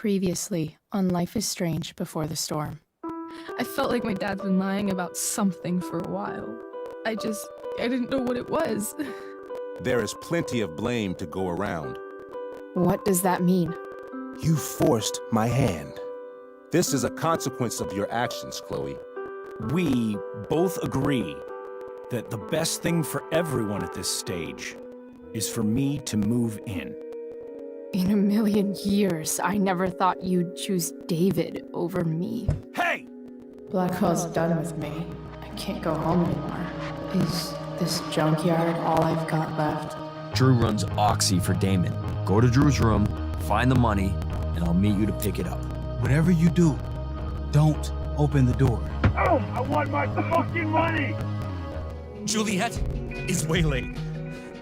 Previously on Life is Strange Before the Storm. I felt like my dad's been lying about something for a while. I didn't know what it was. There is plenty of blame to go around. What does that mean? You forced my hand. This is a consequence of your actions, Chloe. We both agree that the best thing for everyone at this stage is for me to move in. In a million years, I never thought you'd choose David over me. Hey! Blackwell's done with me. I can't go home anymore. Is this junkyard all I've got left? Drew runs Oxy for Damon. Go to Drew's room, find the money, and I'll meet you to pick it up. Whatever you do, don't open the door. Oh, I want my fucking money! Juliet is waylaid.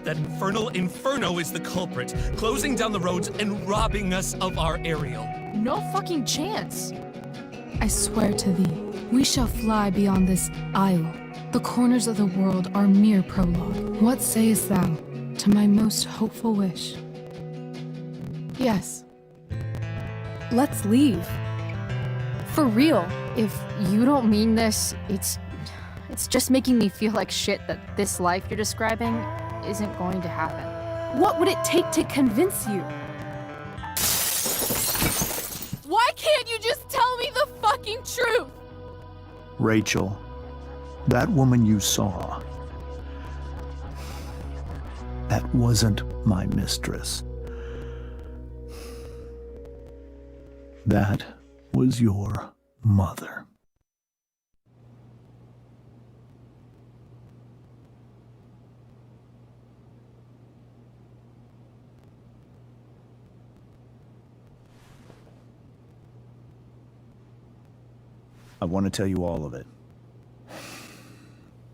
That infernal Inferno is the culprit, closing down the roads and robbing us of our aerial. No fucking chance. I swear to thee, we shall fly beyond this isle. The corners of the world are mere prologue. What sayest thou to my most hopeful wish? Yes. Let's leave. For real. If you don't mean this, it's just making me feel like shit that this life you're describing isn't going to happen. What would it take to convince you? Why can't you just tell me the fucking truth? Rachel, that woman you saw, that wasn't my mistress. That was your mother. I want to tell you all of it.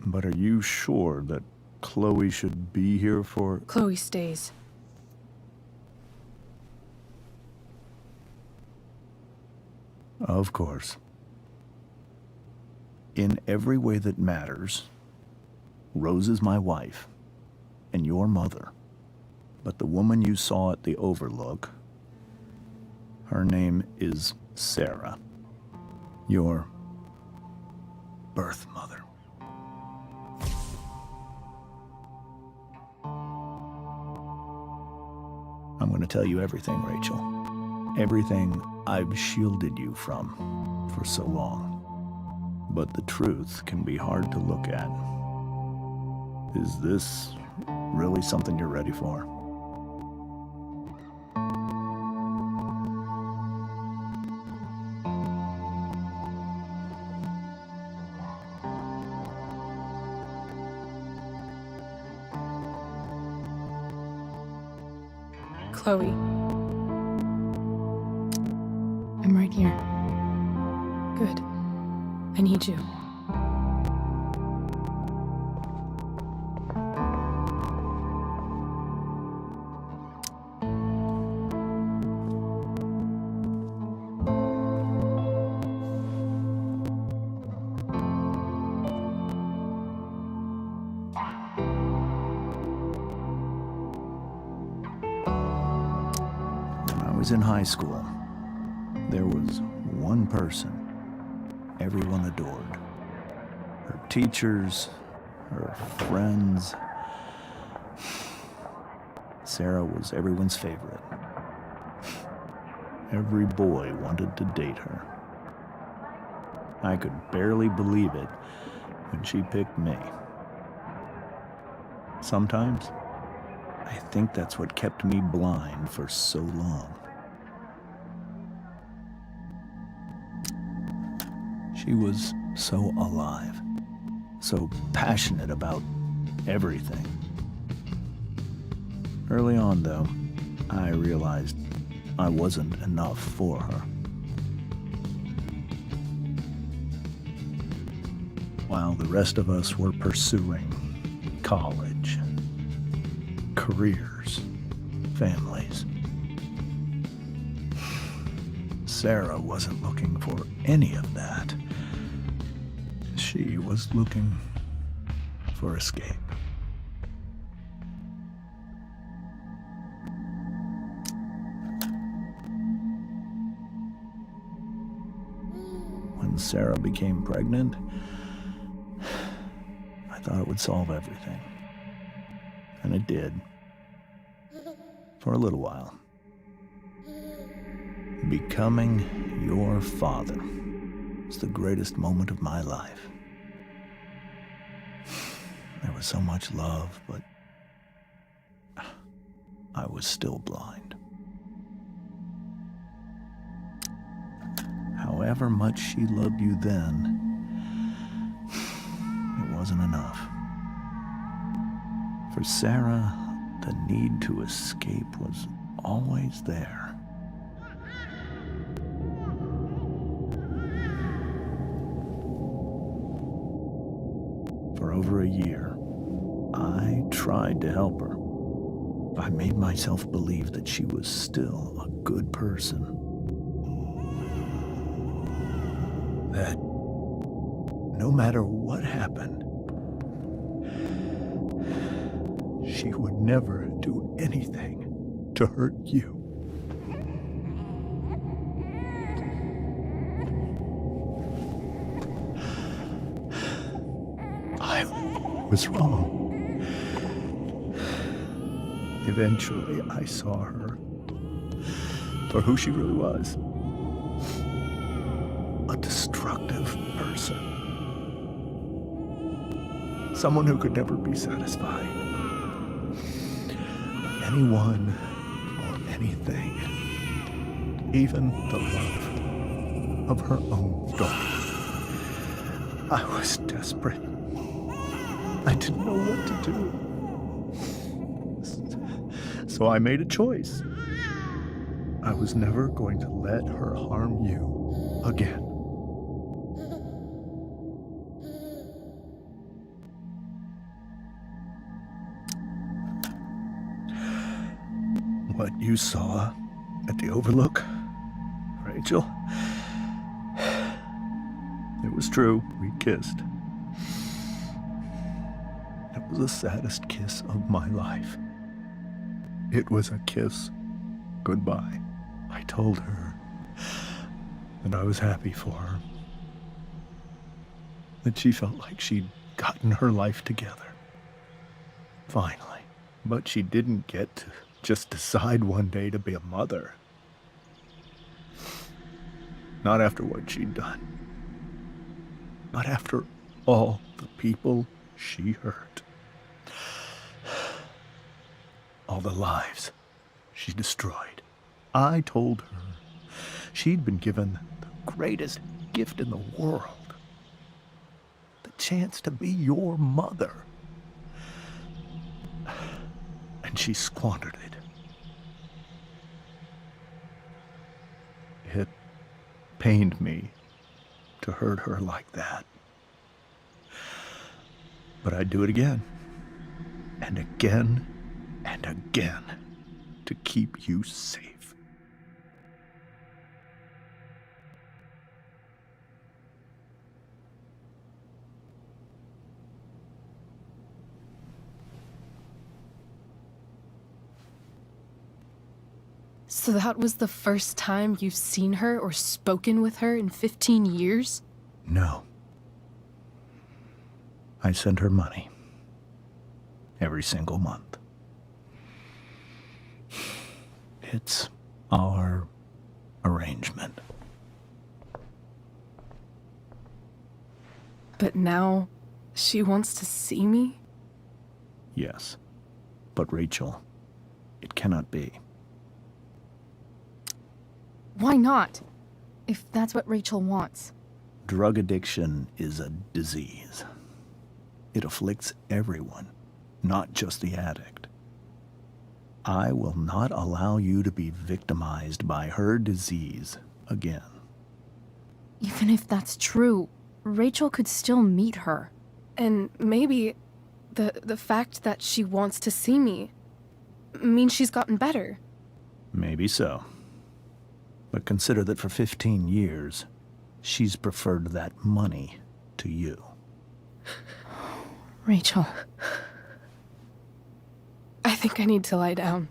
But are you sure that Chloe should be here for... Chloe stays. Of course. In every way that matters, Rose is my wife and your mother. But the woman you saw at the Overlook, her name is Sera, your birth mother. I'm going to tell you everything, Rachel. Everything I've shielded you from for so long. But the truth can be hard to look at. Is this really something you're ready for? Chloe. I'm right here. Good. I need you. In high school, there was one person everyone adored. Her teachers, her friends. Sera was everyone's favorite. Every boy wanted to date her. I could barely believe it when she picked me. Sometimes, I think that's what kept me blind for so long. She was so alive, so passionate about everything. Early on, though, I realized I wasn't enough for her. While the rest of us were pursuing college, careers, families, Sera wasn't looking for any of that. She was looking for escape. Sera became pregnant, I thought it would solve everything. And it did. For a little while. Becoming your father was the greatest moment of my life. There was so much love, but I was still blind. However much she loved you then, it wasn't enough. For Sera, the need to escape was always there. For over a year, I tried to help her. I made myself believe that she was still a good person. That no matter what happened, she would never do anything to hurt you. I was wrong. Eventually, I saw her for who she really was. A destructive person. Someone who could never be satisfied. Anyone or anything. Even the love of her own daughter. I was desperate. I didn't know what to do. So I made a choice. I was never going to let her harm you again. What you saw at the Overlook, Rachel, it was true. We kissed. It was the saddest kiss of my life. It was a kiss goodbye. I told her that I was happy for her. That she felt like she'd gotten her life together. Finally. But she didn't get to just decide one day to be a mother. Not after what she'd done. Not after all the people she hurt. All the lives she destroyed. I told her she'd been given the greatest gift in the world. The chance to be your mother. And she squandered it. It pained me to hurt her like that. But I'd do it again. And again. And again, to keep you safe. So that was the first time you've seen her or spoken with her in 15 years? No. I sent her money. Every single month. It's our arrangement. But now, she wants to see me? Yes. But Rachel, it cannot be. Why not? If that's what Rachel wants. Drug addiction is a disease. It afflicts everyone, not just the addict. I will not allow you to be victimized by her disease again. Even if that's true, Rachel could still meet her. And maybe the fact that she wants to see me means she's gotten better. Maybe so. But consider that for 15 years, she's preferred that money to you. Rachel. I think I need to lie down.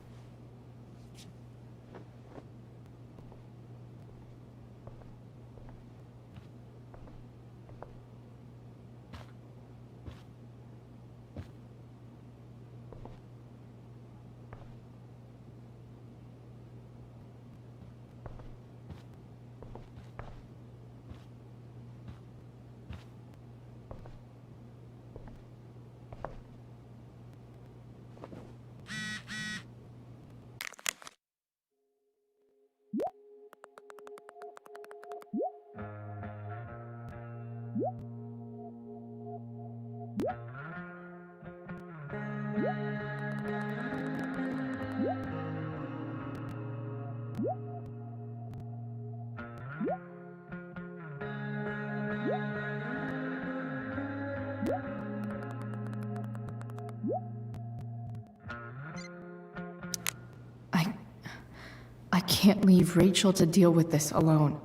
can't leave Rachel to deal with this alone.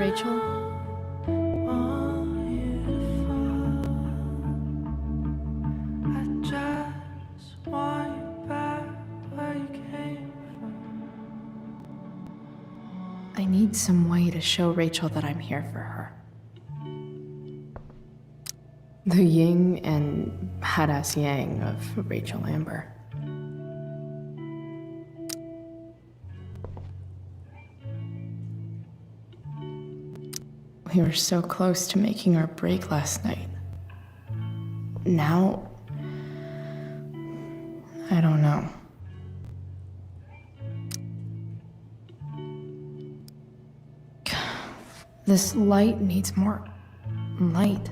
Rachel? I need some way to show Rachel that I'm here for her. The yin and badass yang of Rachel Amber. We were so close to making our break last night. Now, I don't know. This light needs more light.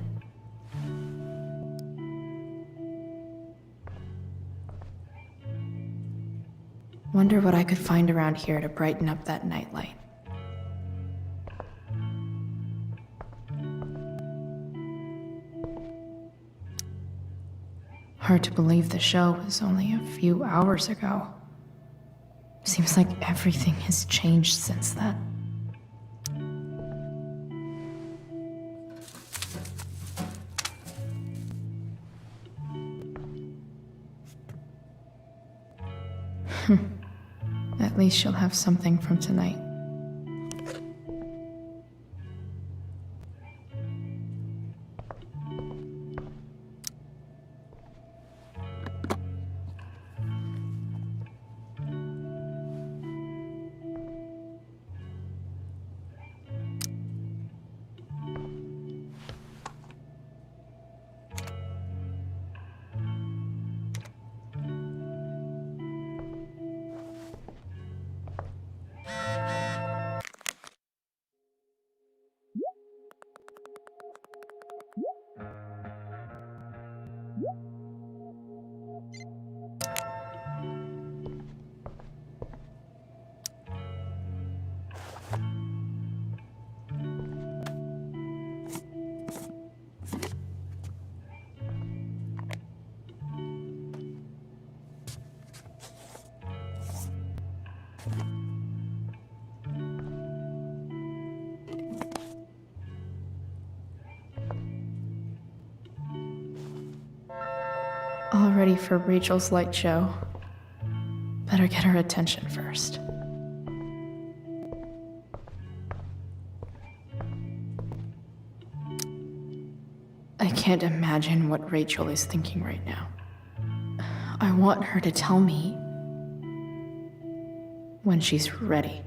Wonder what I could find around here to brighten up that nightlight. Hard to believe the show was only a few hours ago. Seems like everything has changed since then. At least she'll have something from tonight. All ready for Rachel's light show. Better get her attention first. I can't imagine what Rachel is thinking right now. I want her to tell me when she's ready.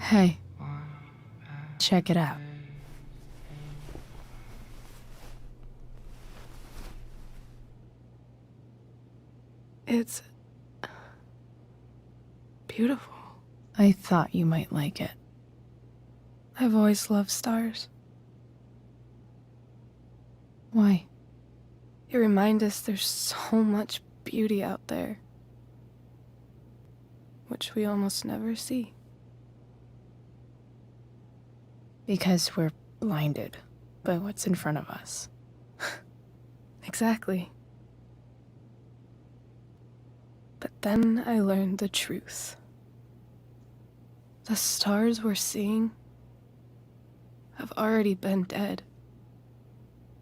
Hey, check it out. It's beautiful. I thought you might like it. I've always loved stars. Why? They remind us there's so much beauty out there, which we almost never see. Because we're blinded by what's in front of us. Exactly. Then I learned the truth. The stars we're seeing have already been dead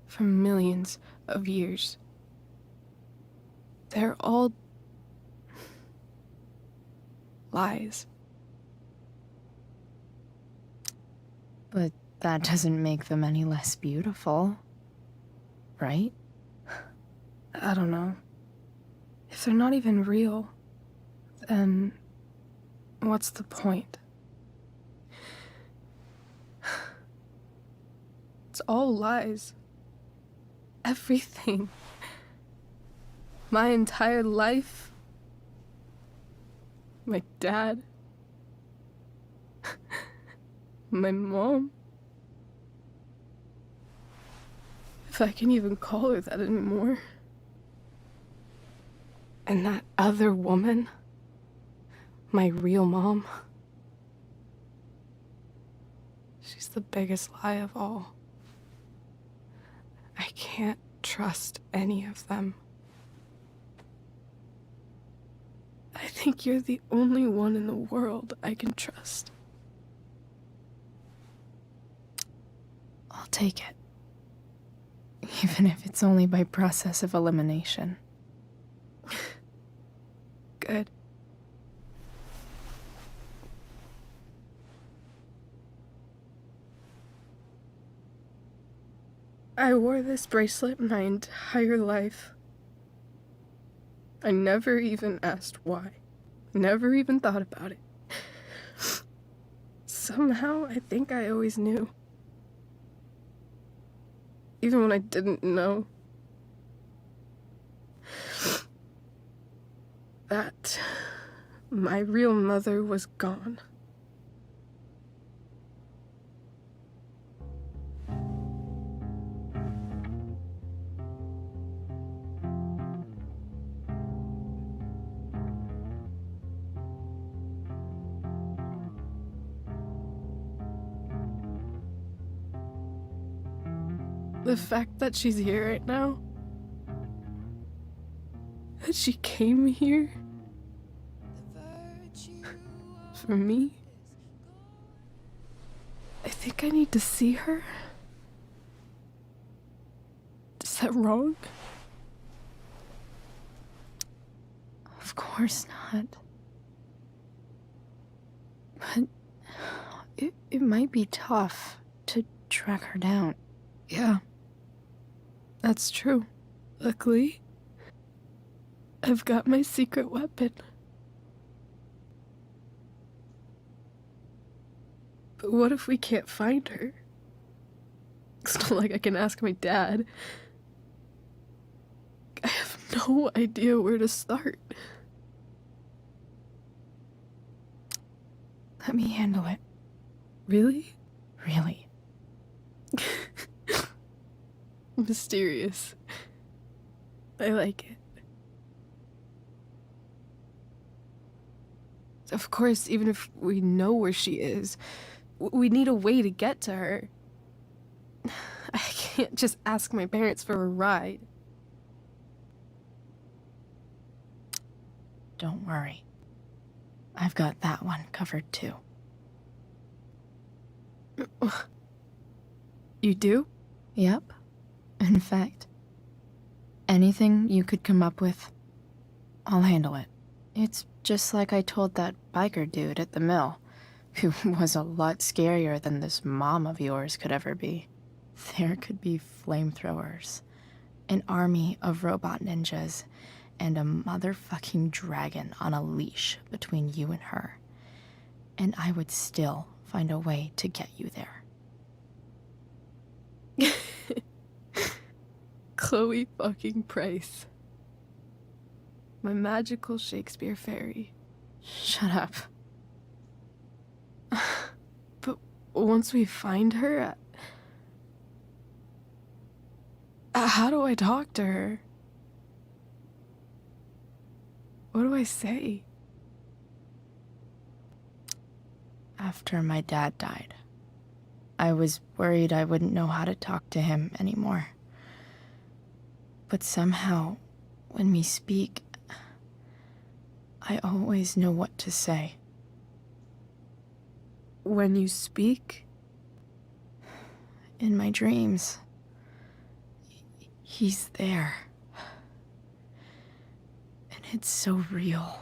for millions of years. They're all lies. But that doesn't make them any less beautiful, right? I don't know. If they're not even real, then what's the point? It's all lies. Everything. My entire life. My dad. My mom. If I can even call her that anymore. And that other woman. My real mom. She's the biggest lie of all. I can't trust any of them. I think you're the only one in the world I can trust. I'll take it. Even if it's only by process of elimination. Good. I wore this bracelet my entire life. I never even asked why. Never even thought about it. Somehow, I think I always knew. Even when I didn't know. That my real mother was gone. The fact that she's here right now, that she came here for me, I think I need to see her. Is that wrong? Of course not. But it might be tough to track her down. Yeah. That's true. Luckily, I've got my secret weapon. But what if we can't find her? It's not like I can ask my dad. I have no idea where to start. Let me handle it. Really? Really. Mysterious. I like it. Of course, even if we know where she is, we need a way to get to her. I can't just ask my parents for a ride. Don't worry. I've got that one covered too. You do? Yep. In fact, anything you could come up with, I'll handle it. It's just like I told that biker dude at the mill, who was a lot scarier than this mom of yours could ever be. There could be flamethrowers, an army of robot ninjas, and a motherfucking dragon on a leash between you and her. And I would still find a way to get you there. Chloe fucking Price. My magical Shakespeare fairy. Shut up. But once we find her, how do I talk to her? What do I say? After my dad died, I was worried I wouldn't know how to talk to him anymore. But somehow, when we speak, I always know what to say. When you speak? In my dreams. He's there. And it's so real.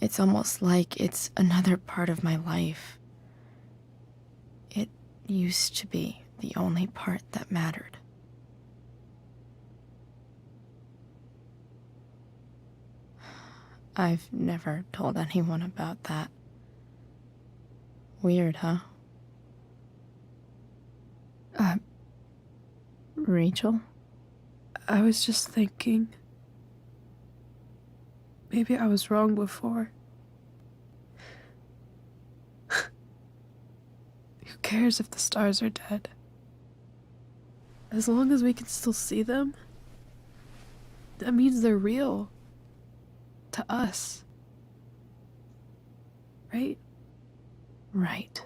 It's almost like it's another part of my life. It used to be the only part that mattered. I've never told anyone about that. Weird, huh? Rachel? I was just thinking. Maybe I was wrong before. Who cares if the stars are dead? As long as we can still see them, that means they're real. To us. Right? Right.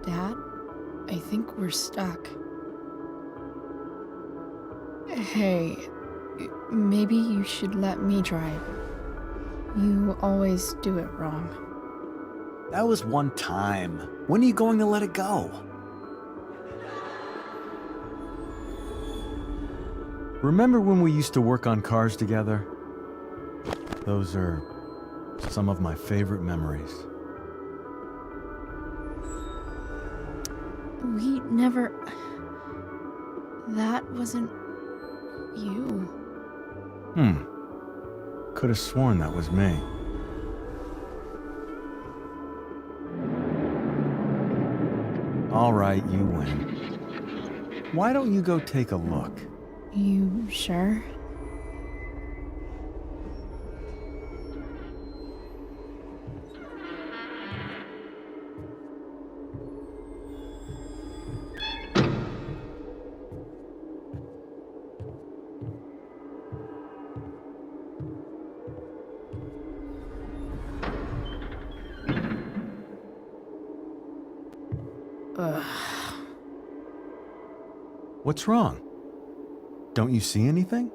Dad, I think we're stuck. Hey, maybe you should let me drive. You always do it wrong. That was one time. When are you going to let it go? Remember when we used to work on cars together? Those are some of my favorite memories. We never... That wasn't... you. Could have sworn that was me. All right, you win. Why don't you go take a look? You sure? What's wrong? Don't you see anything?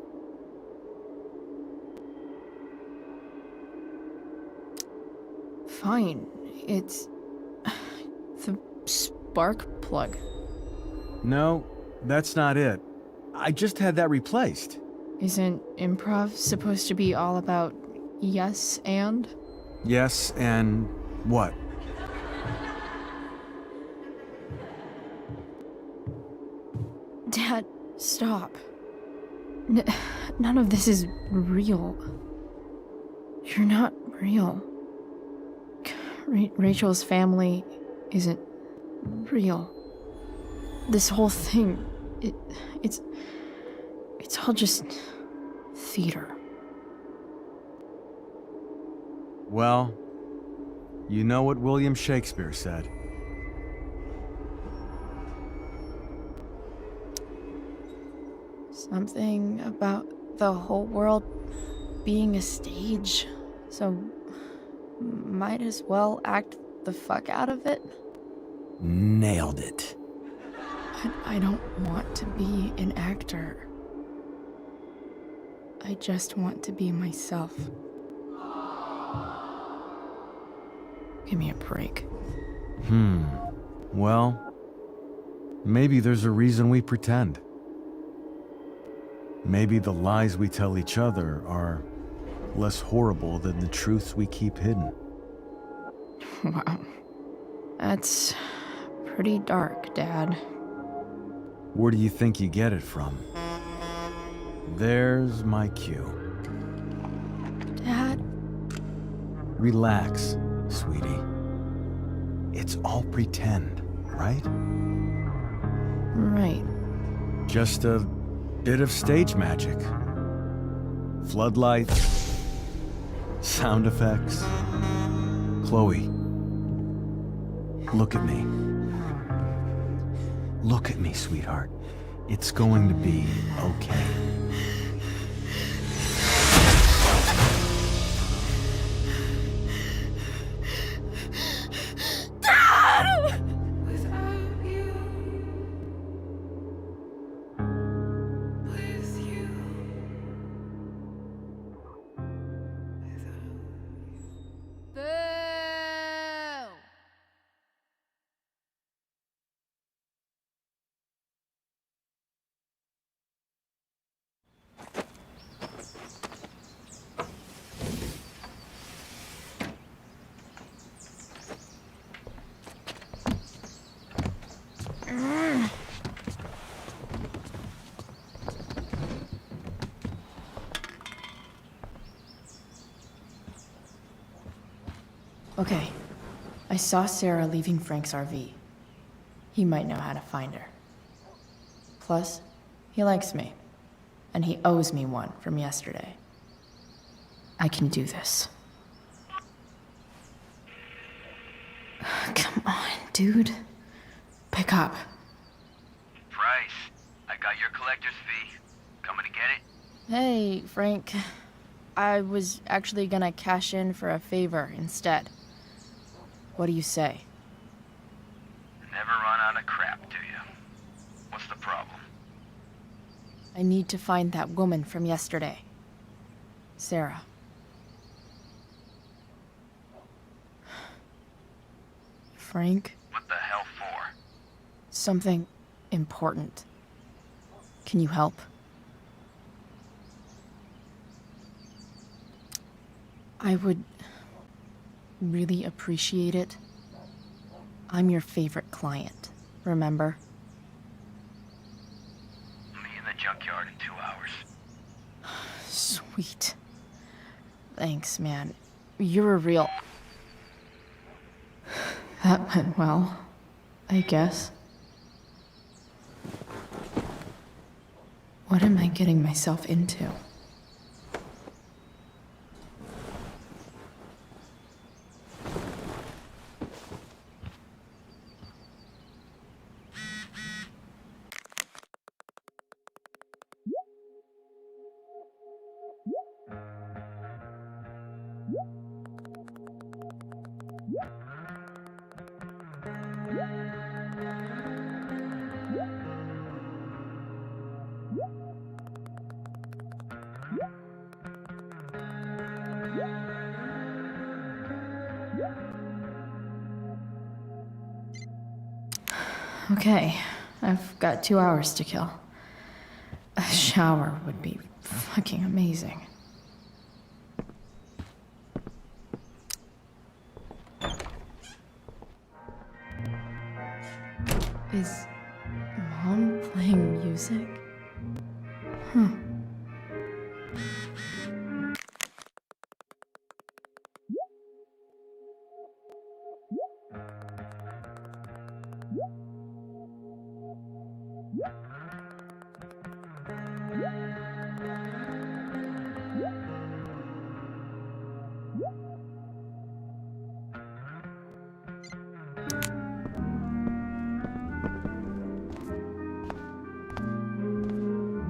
Fine. It's... the spark plug. No, that's not it. I just had that replaced. Isn't improv supposed to be all about yes and? Yes, and what? Dad, stop. None of this is real. You're not real. Rachel's family isn't real. This whole thing, it's all just theater. Well, you know what William Shakespeare said. Something about the whole world being a stage, so might as well act the fuck out of it. Nailed it. But I don't want to be an actor. I just want to be myself. Give me a break. Well, maybe there's a reason we pretend. Maybe the lies we tell each other are less horrible than the truths we keep hidden. Wow. That's pretty dark, Dad. Where do you think you get it from? There's my cue. Dad? Relax, sweetie. It's all pretend, right? Right. Just a bit of stage magic. Floodlights, sound effects. Chloe, look at me. Look at me, sweetheart. It's going to be okay. Okay, I saw Sera leaving Frank's RV. He might know how to find her. Plus, he likes me, and he owes me one from yesterday. I can do this. Come on, dude. Pick up. Price, I got your collector's fee. Coming to get it? Hey, Frank. I was actually gonna cash in for a favor instead. What do you say? Never run out of crap, do you? What's the problem? I need to find that woman from yesterday. Sera. Frank? What the hell for? Something important. Can you help? I would really appreciate it. I'm your favorite client, remember? Meet in the junkyard in 2 hours. Sweet. Thanks, man. You're a real... That went well, I guess. What am I getting myself into? Okay, I've got 2 hours to kill. A shower would be fucking amazing. Is Mom playing music? Huh.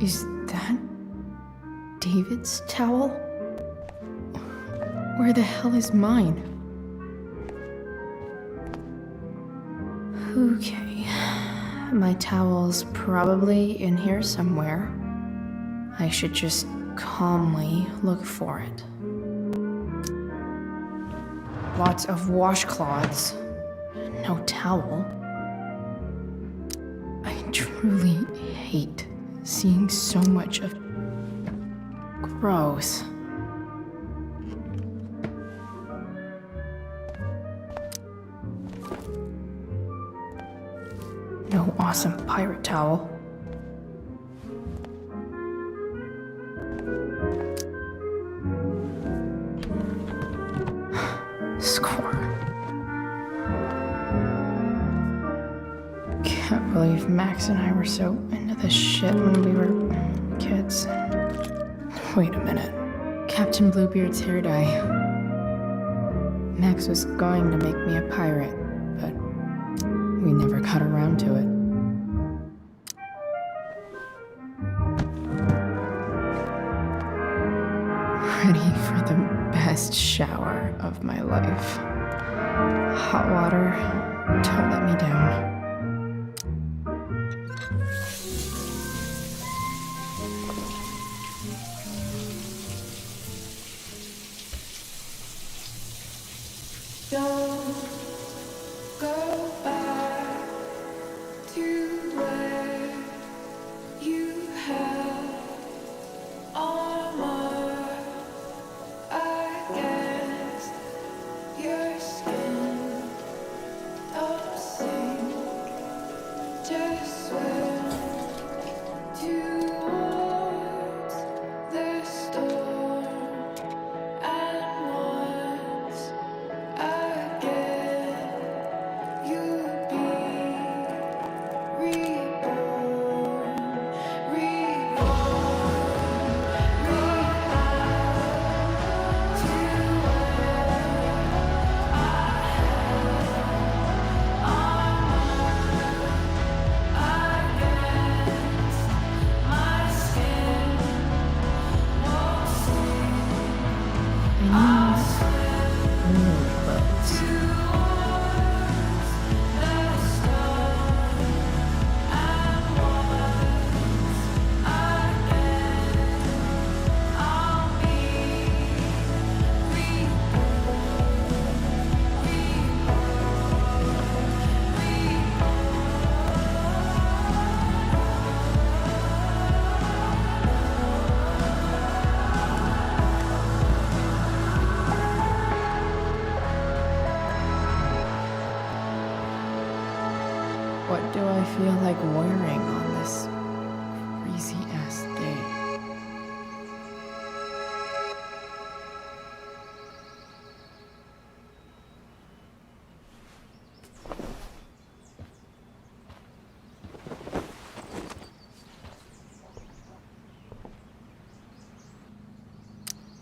Is that David's towel? Where the hell is mine? Okay, my towel's probably in here somewhere. I should just calmly look for it. Lots of washcloths. No towel. I truly hate seeing so much of gross. No awesome pirate towel. Score. Can't believe Max and I were so into this shit when we were kids. Wait a minute. Captain Bluebeard's hair dye. Max was going to make me a pirate, but we never got around to it. Ready for the best shower of my life. Hot water, don't let me down. Don't go back to where you had armor against your skin. Don't sink, just swim towards the storm. And once again, you'll be reborn, What do I feel like wearing on this crazy-ass day?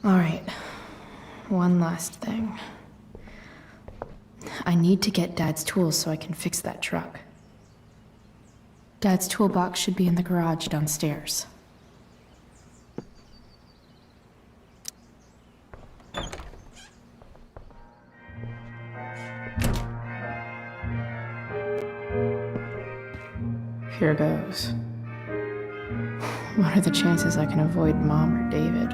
All right, one last thing. I need to get Dad's tools so I can fix that truck. Dad's toolbox should be in the garage downstairs. Here goes. What are the chances I can avoid Mom or David?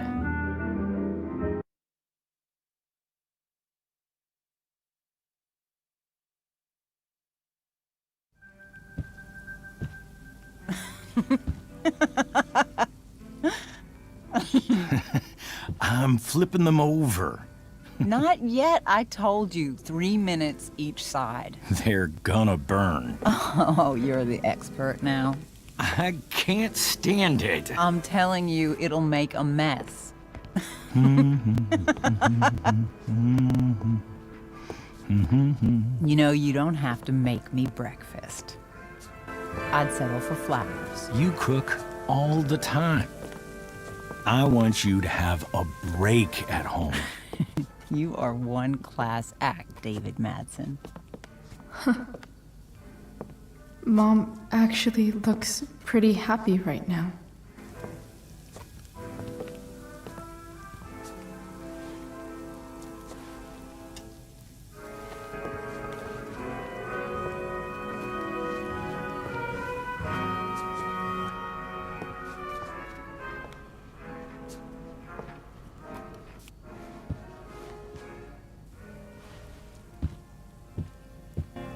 I'm flipping them over. Not yet. I told you, 3 minutes each side. They're gonna burn. Oh, you're the expert now. I can't stand it. I'm telling you, it'll make a mess. You know, you don't have to make me breakfast. I'd settle for flowers. You cook all the time. I want you to have a break at home. You are one class act, David Madsen. Mom actually looks pretty happy right now.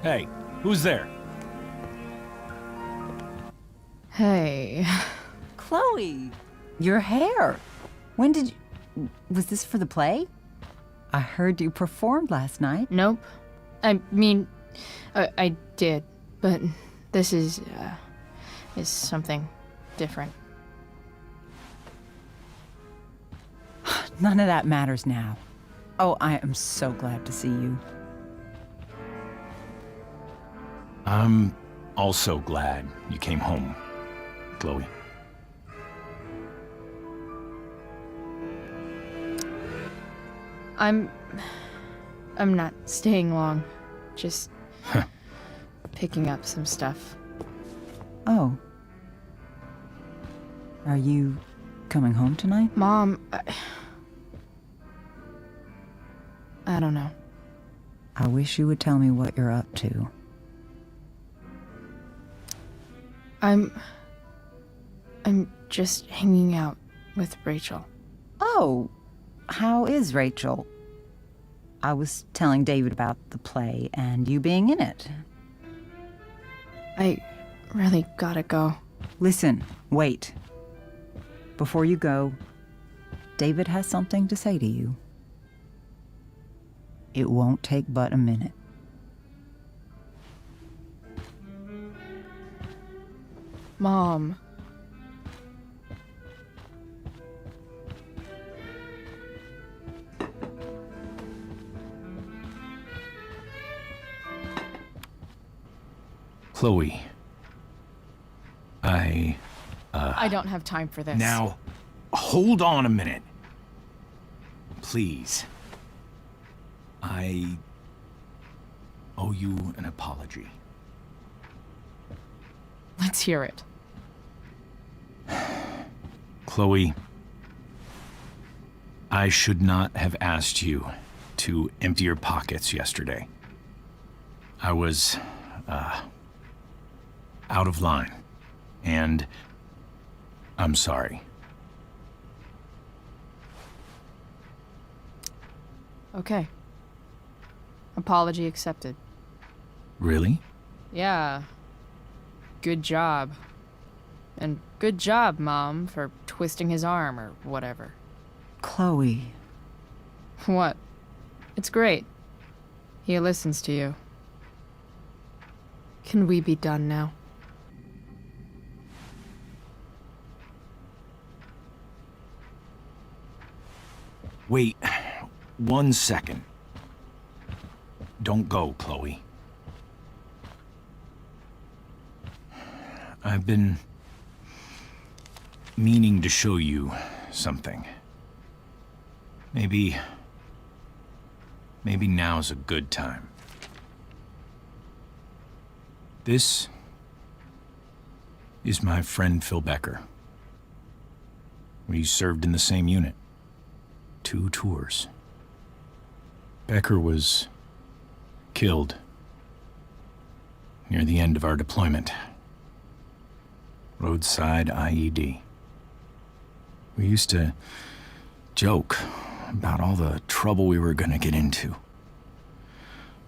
Hey, who's there? Hey. Chloe, your hair. When did you... Was this for the play? I heard you performed last night. Nope. I mean, I did, but this is something different. None of that matters now. Oh, I am so glad to see you. I'm also glad you came home, Chloe. I'm not staying long. Just picking up some stuff. Oh. Are you coming home tonight? Mom, I don't know. I wish you would tell me what you're up to. I'm just hanging out with Rachel. Oh, how is Rachel? I was telling David about the play and you being in it. I really gotta go. Listen, wait. Before you go, David has something to say to you. It won't take but a minute. Mom. Chloe. I don't have time for this. Now, hold on a minute. Please. I owe you an apology. Let's hear it. Chloe, I should not have asked you to empty your pockets yesterday. I was, out of line, and I'm sorry. Okay. Apology accepted. Really? Yeah. Good job. And good job, Mom, for twisting his arm or whatever. Chloe. What? It's great. He listens to you. Can we be done now? Wait 1 second. Don't go, Chloe. I've been meaning to show you something. Maybe now's a good time. This is my friend Phil Becker. We served in the same unit. 2 tours. Becker was killed near the end of our deployment. Roadside IED. We used to joke about all the trouble we were gonna get into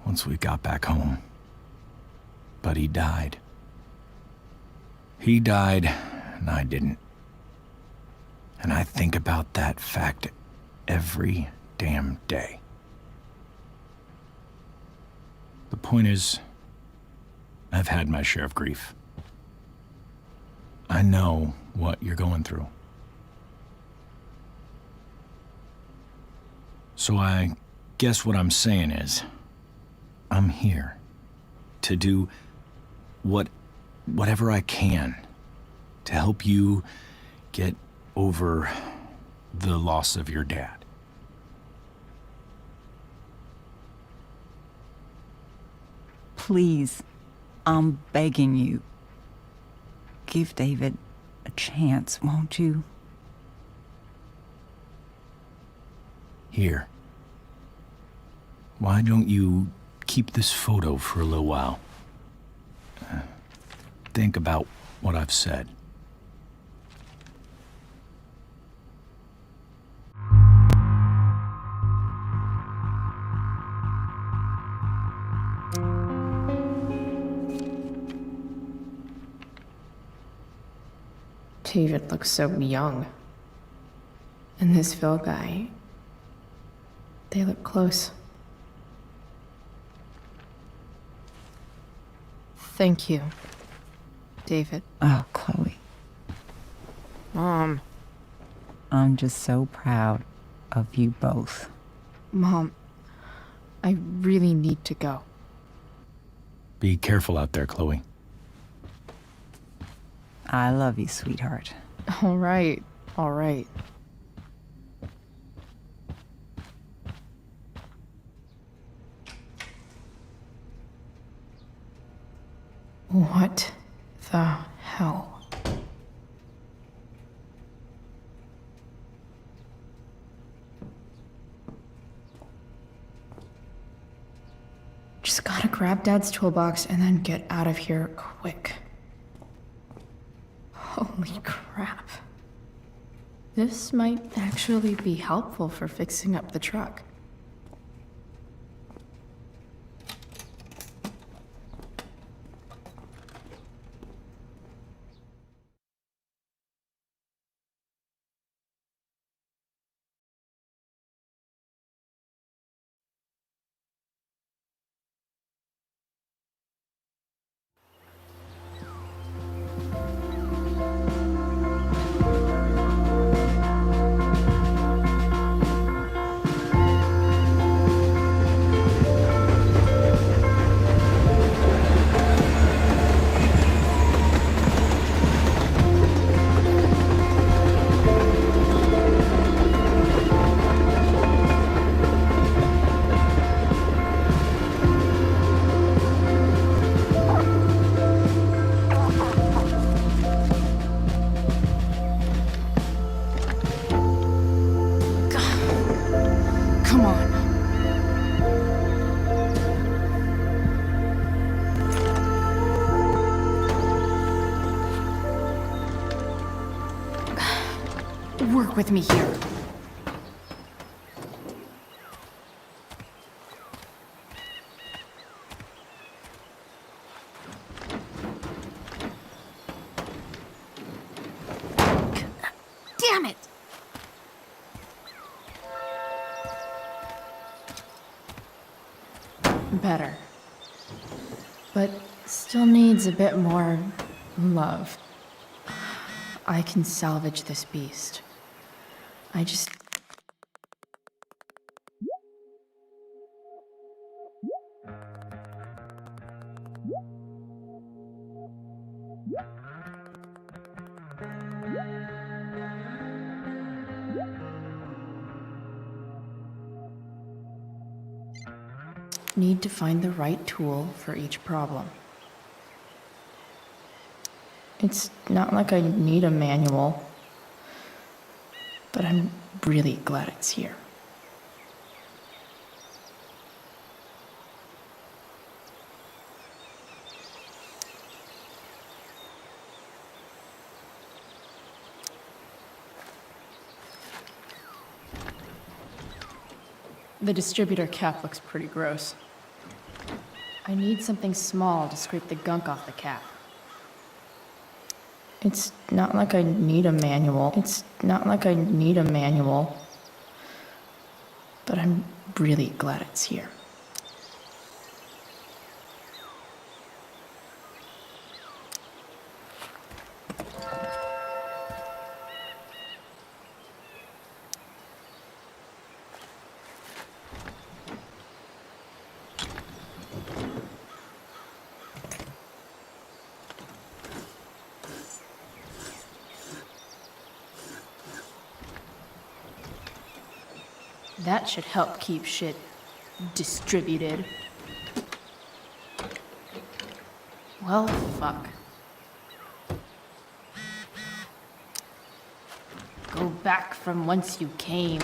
once we got back home. But he died. He died, and I didn't. And I think about that fact every damn day. The point is, I've had my share of grief. I know what you're going through. So I guess what I'm saying is, I'm here to do whatever I can to help you get over the loss of your dad. Please, I'm begging you. Give David a chance, won't you? Here. Why don't you keep this photo for a little while? Think about what I've said. David looks so young. And this Phil guy, they look close. Thank you, David. Oh, Chloe. Mom. I'm just so proud of you both. Mom, I really need to go. Be careful out there, Chloe. I love you, sweetheart. All right, all right. What the hell? Just gotta grab Dad's toolbox and then get out of here quick. Holy crap. This might actually be helpful for fixing up the truck. Come on. Work with me here. Damn it! Better. But still needs a bit more love. I can salvage this beast. I just... need to find the right tool for each problem. It's not like I need a manual, but I'm really glad it's here. The distributor cap looks pretty gross. I need something small to scrape the gunk off the cap. It's not like I need a manual. It's not like I need a manual, but I'm really glad it's here. That should help keep shit distributed. Well, fuck. Go back from whence you came.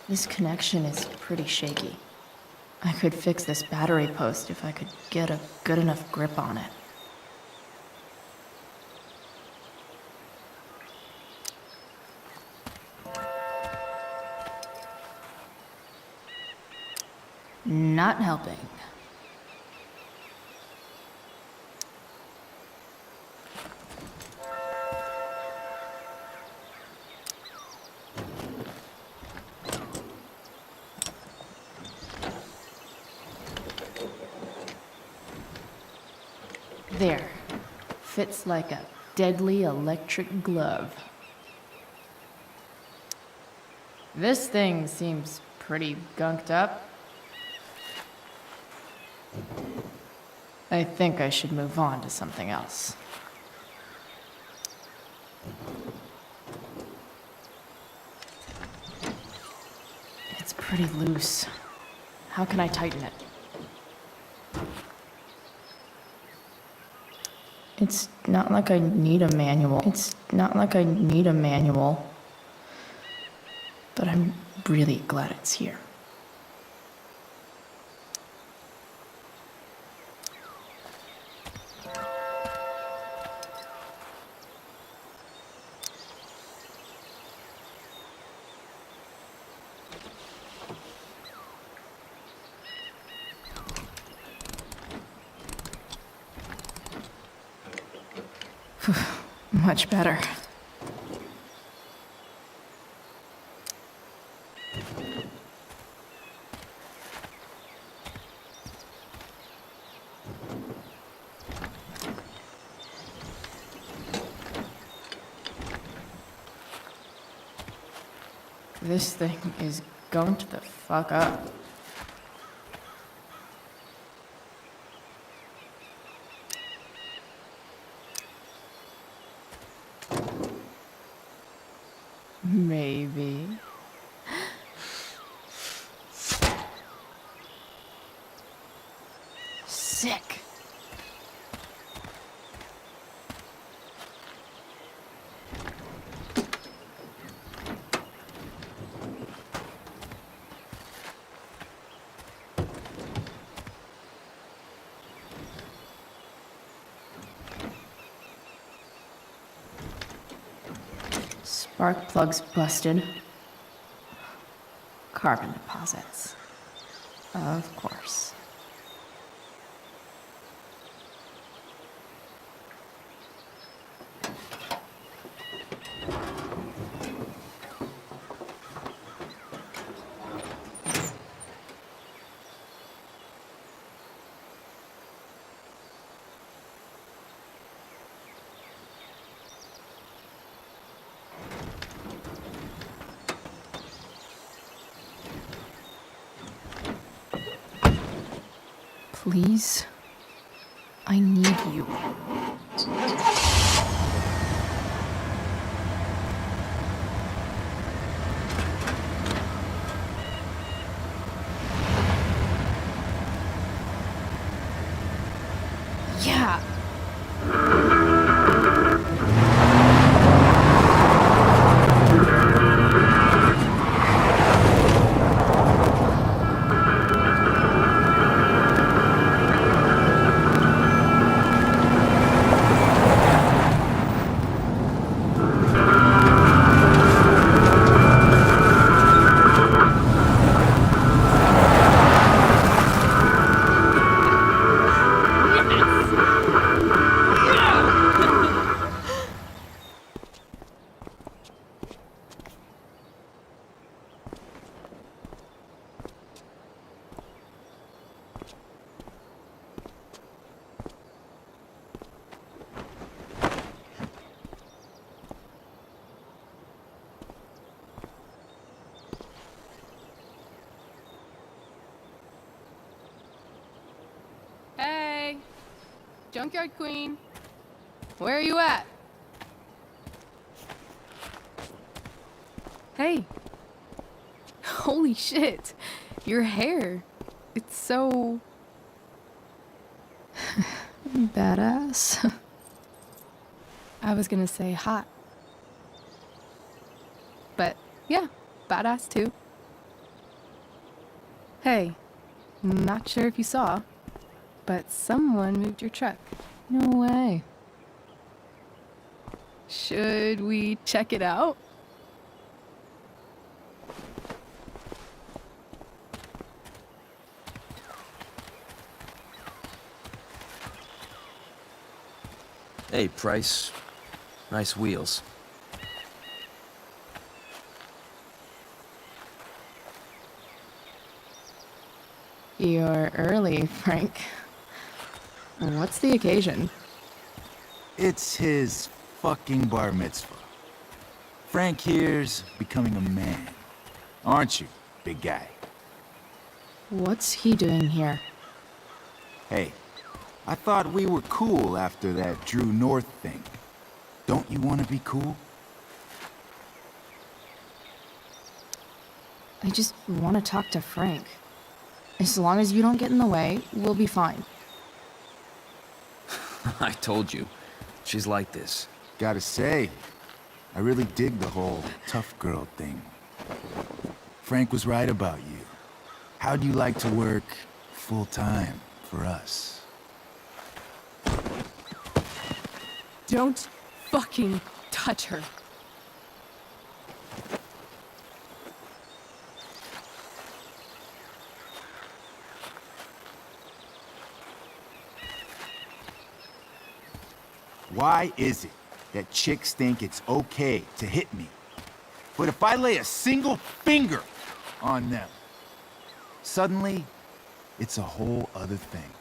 This connection is pretty shaky. I could fix this battery post if I could get a good enough grip on it. Not helping. fits like a deadly electric glove. This thing seems pretty gunked up. I think I should move on to something else. It's pretty loose. How can I tighten it? It's not like I need a manual. But I'm really glad it's here. Much better. This thing is going to the fuck up. Maybe. Sick. Spark plugs busted. Carbon deposits. Of course. Please, I need you. Yeah. Hey, Junkyard Queen, where are you at? Hey, holy shit, your hair, it's so badass. I was gonna say hot, but yeah, badass too. Hey, not sure if you saw, but someone moved your truck. No way. Should we check it out? Hey, Price. Nice wheels. You're early, Frank. What's the occasion? It's his fucking bar mitzvah. Frank here's becoming a man. Aren't you, big guy? What's he doing here? Hey, I thought we were cool after that Drew North thing. Don't you want to be cool? I just want to talk to Frank. As long as you don't get in the way, we'll be fine. I told you. She's like this. Gotta say, I really dig the whole tough girl thing. Frank was right about you. How'd you like to work full-time for us? Don't fucking touch her. Why is it that chicks think it's okay to hit me? But if I lay a single finger on them, suddenly, it's a whole other thing.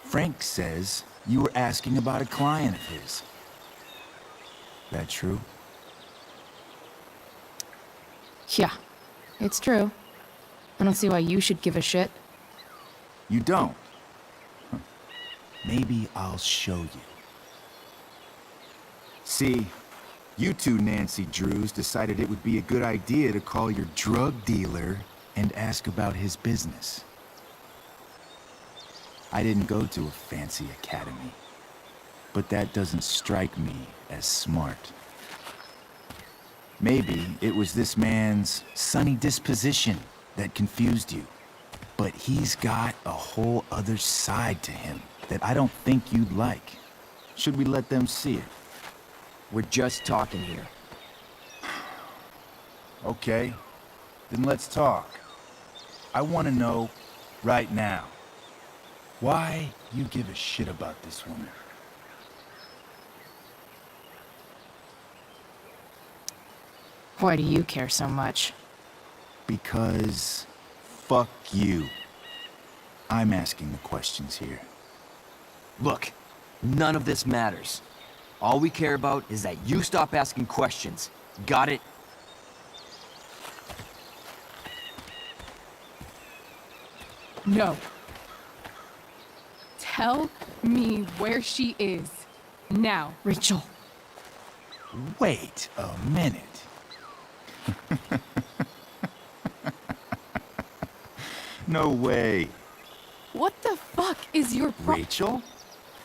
Frank says you were asking about a client of his. That true? Yeah, it's true. I don't see why you should give a shit. You don't? Huh. Maybe I'll show you. See, you two Nancy Drews decided it would be a good idea to call your drug dealer and ask about his business. I didn't go to a fancy academy, but that doesn't strike me as smart. Maybe it was this man's sunny disposition that confused you. But he's got a whole other side to him that I don't think you'd like. Should we let them see it? We're just talking here. Okay, then let's talk. I want to know, right now, why you give a shit about this woman. Why do you care so much? Because fuck you. I'm asking the questions here. Look, none of this matters. All we care about is that you stop asking questions. Got it? No. Tell me where she is. Now. Rachel. Wait a minute. No way. What the fuck is your Rachel?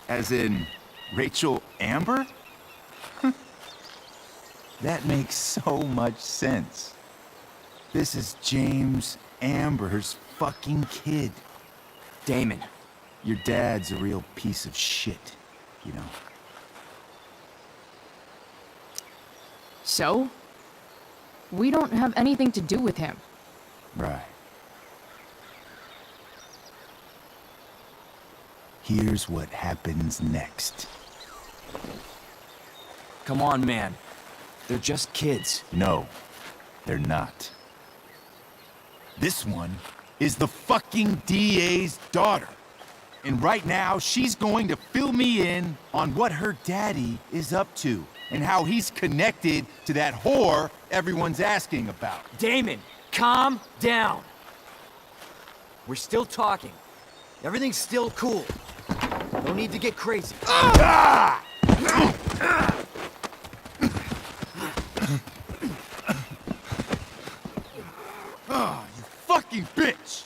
As in, Rachel Amber? That makes so much sense. This is James Amber's fucking kid. Damon. Your dad's a real piece of shit, you know. So? We don't have anything to do with him. Right. Here's what happens next. Come on, man. They're just kids. No, they're not. This one is the fucking DA's daughter. And right now, she's going to fill me in on what her daddy is up to and how he's connected to that whore everyone's asking about. Damon, calm down. We're still talking. Everything's still cool. No need to get crazy. Ah! Oh, you fucking bitch!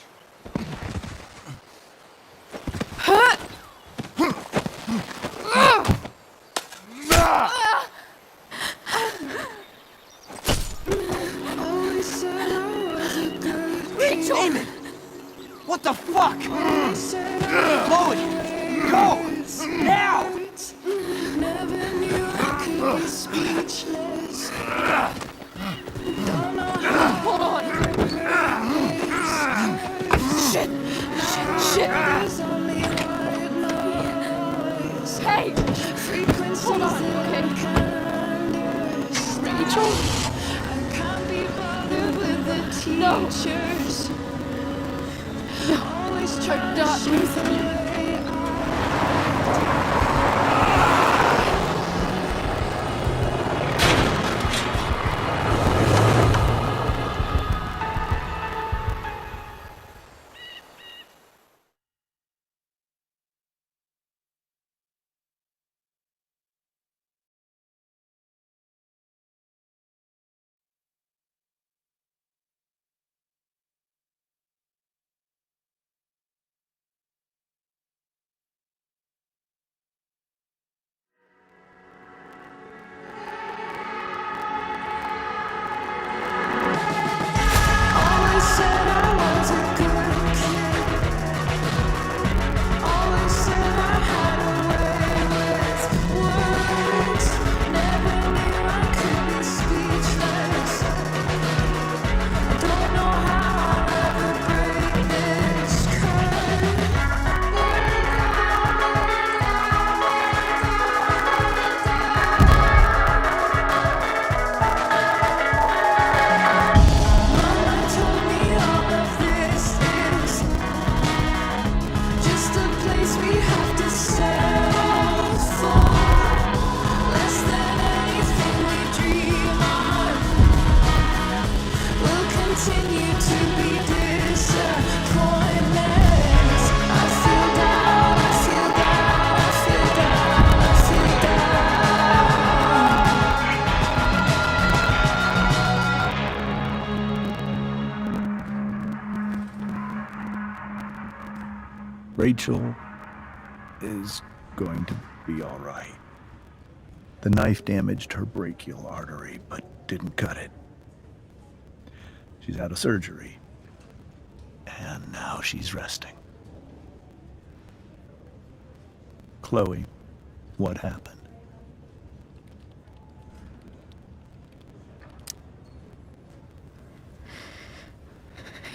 Rachel! Damon! What the fuck? Chloe! Go! Now! Never knew I could be speechless. Don't know how. Hold on! Shit! Shit! Hey! Hold on, okay? Rachel? I can't be bothered with the No. teachers. No. Always Her trying to daughter. got me the way always said I was a good kid. Always said I had a way with words. Never knew I could be speechless. Don't know how I'll ever break this code. Mama told me all of this is just a place we have to settle for. Less than anything we dream of. We'll continue to be disappointments. I feel down, I feel down, I feel down, I feel Rachel is going to be all right. The knife damaged her brachial artery, but didn't cut it. She's out of surgery, and now she's resting. Chloe, what happened?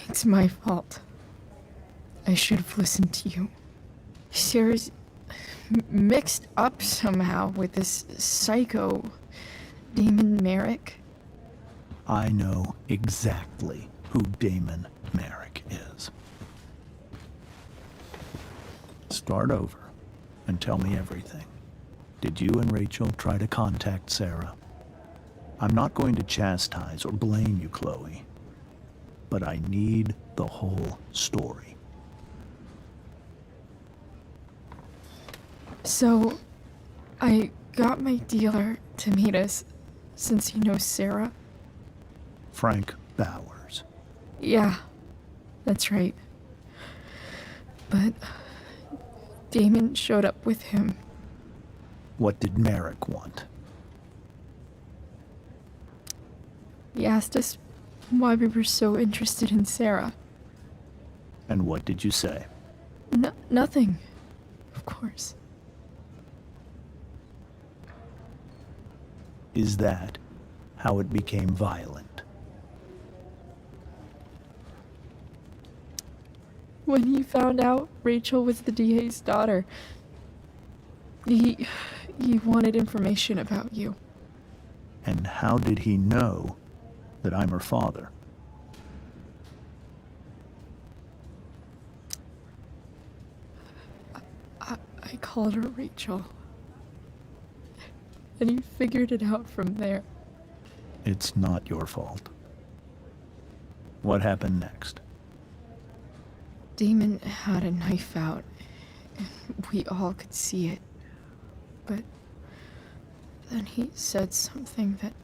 It's my fault. I should have listened to you. Sarah's mixed up somehow with this psycho Damon Merrick. I know exactly who Damon Merrick is. Start over and tell me everything. Did you and Rachel try to contact Sera? I'm not going to chastise or blame you, Chloe, but I need the whole story. So, I got my dealer to meet us since he knows Sera. Frank Bowers. Yeah, that's right. But Damon showed up with him. What did Merrick want? He asked us why we were so interested in Sera. And what did you say? Nothing, of course. Is that how it became violent? When he found out Rachel was the DA's daughter, he wanted information about you. And how did he know that I'm her father? I called her Rachel. And he figured it out from there. It's not your fault. What happened next? Damon had a knife out, and we all could see it. But then he said something that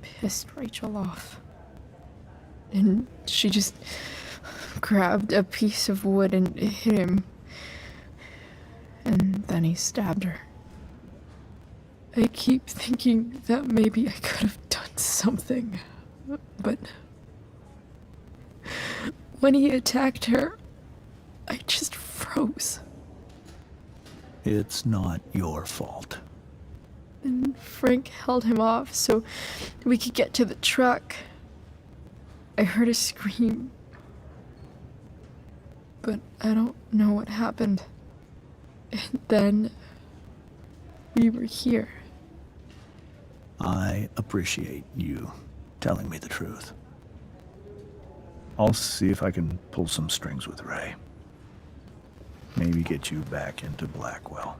pissed Rachel off. And she just grabbed a piece of wood and hit him. And then he stabbed her. I keep thinking that maybe I could have done something, but when he attacked her, I just froze. It's not your fault. And Frank held him off so we could get to the truck. I heard a scream, but I don't know what happened. And then we were here. I appreciate you telling me the truth. I'll see if I can pull some strings with Ray. Maybe get you back into Blackwell.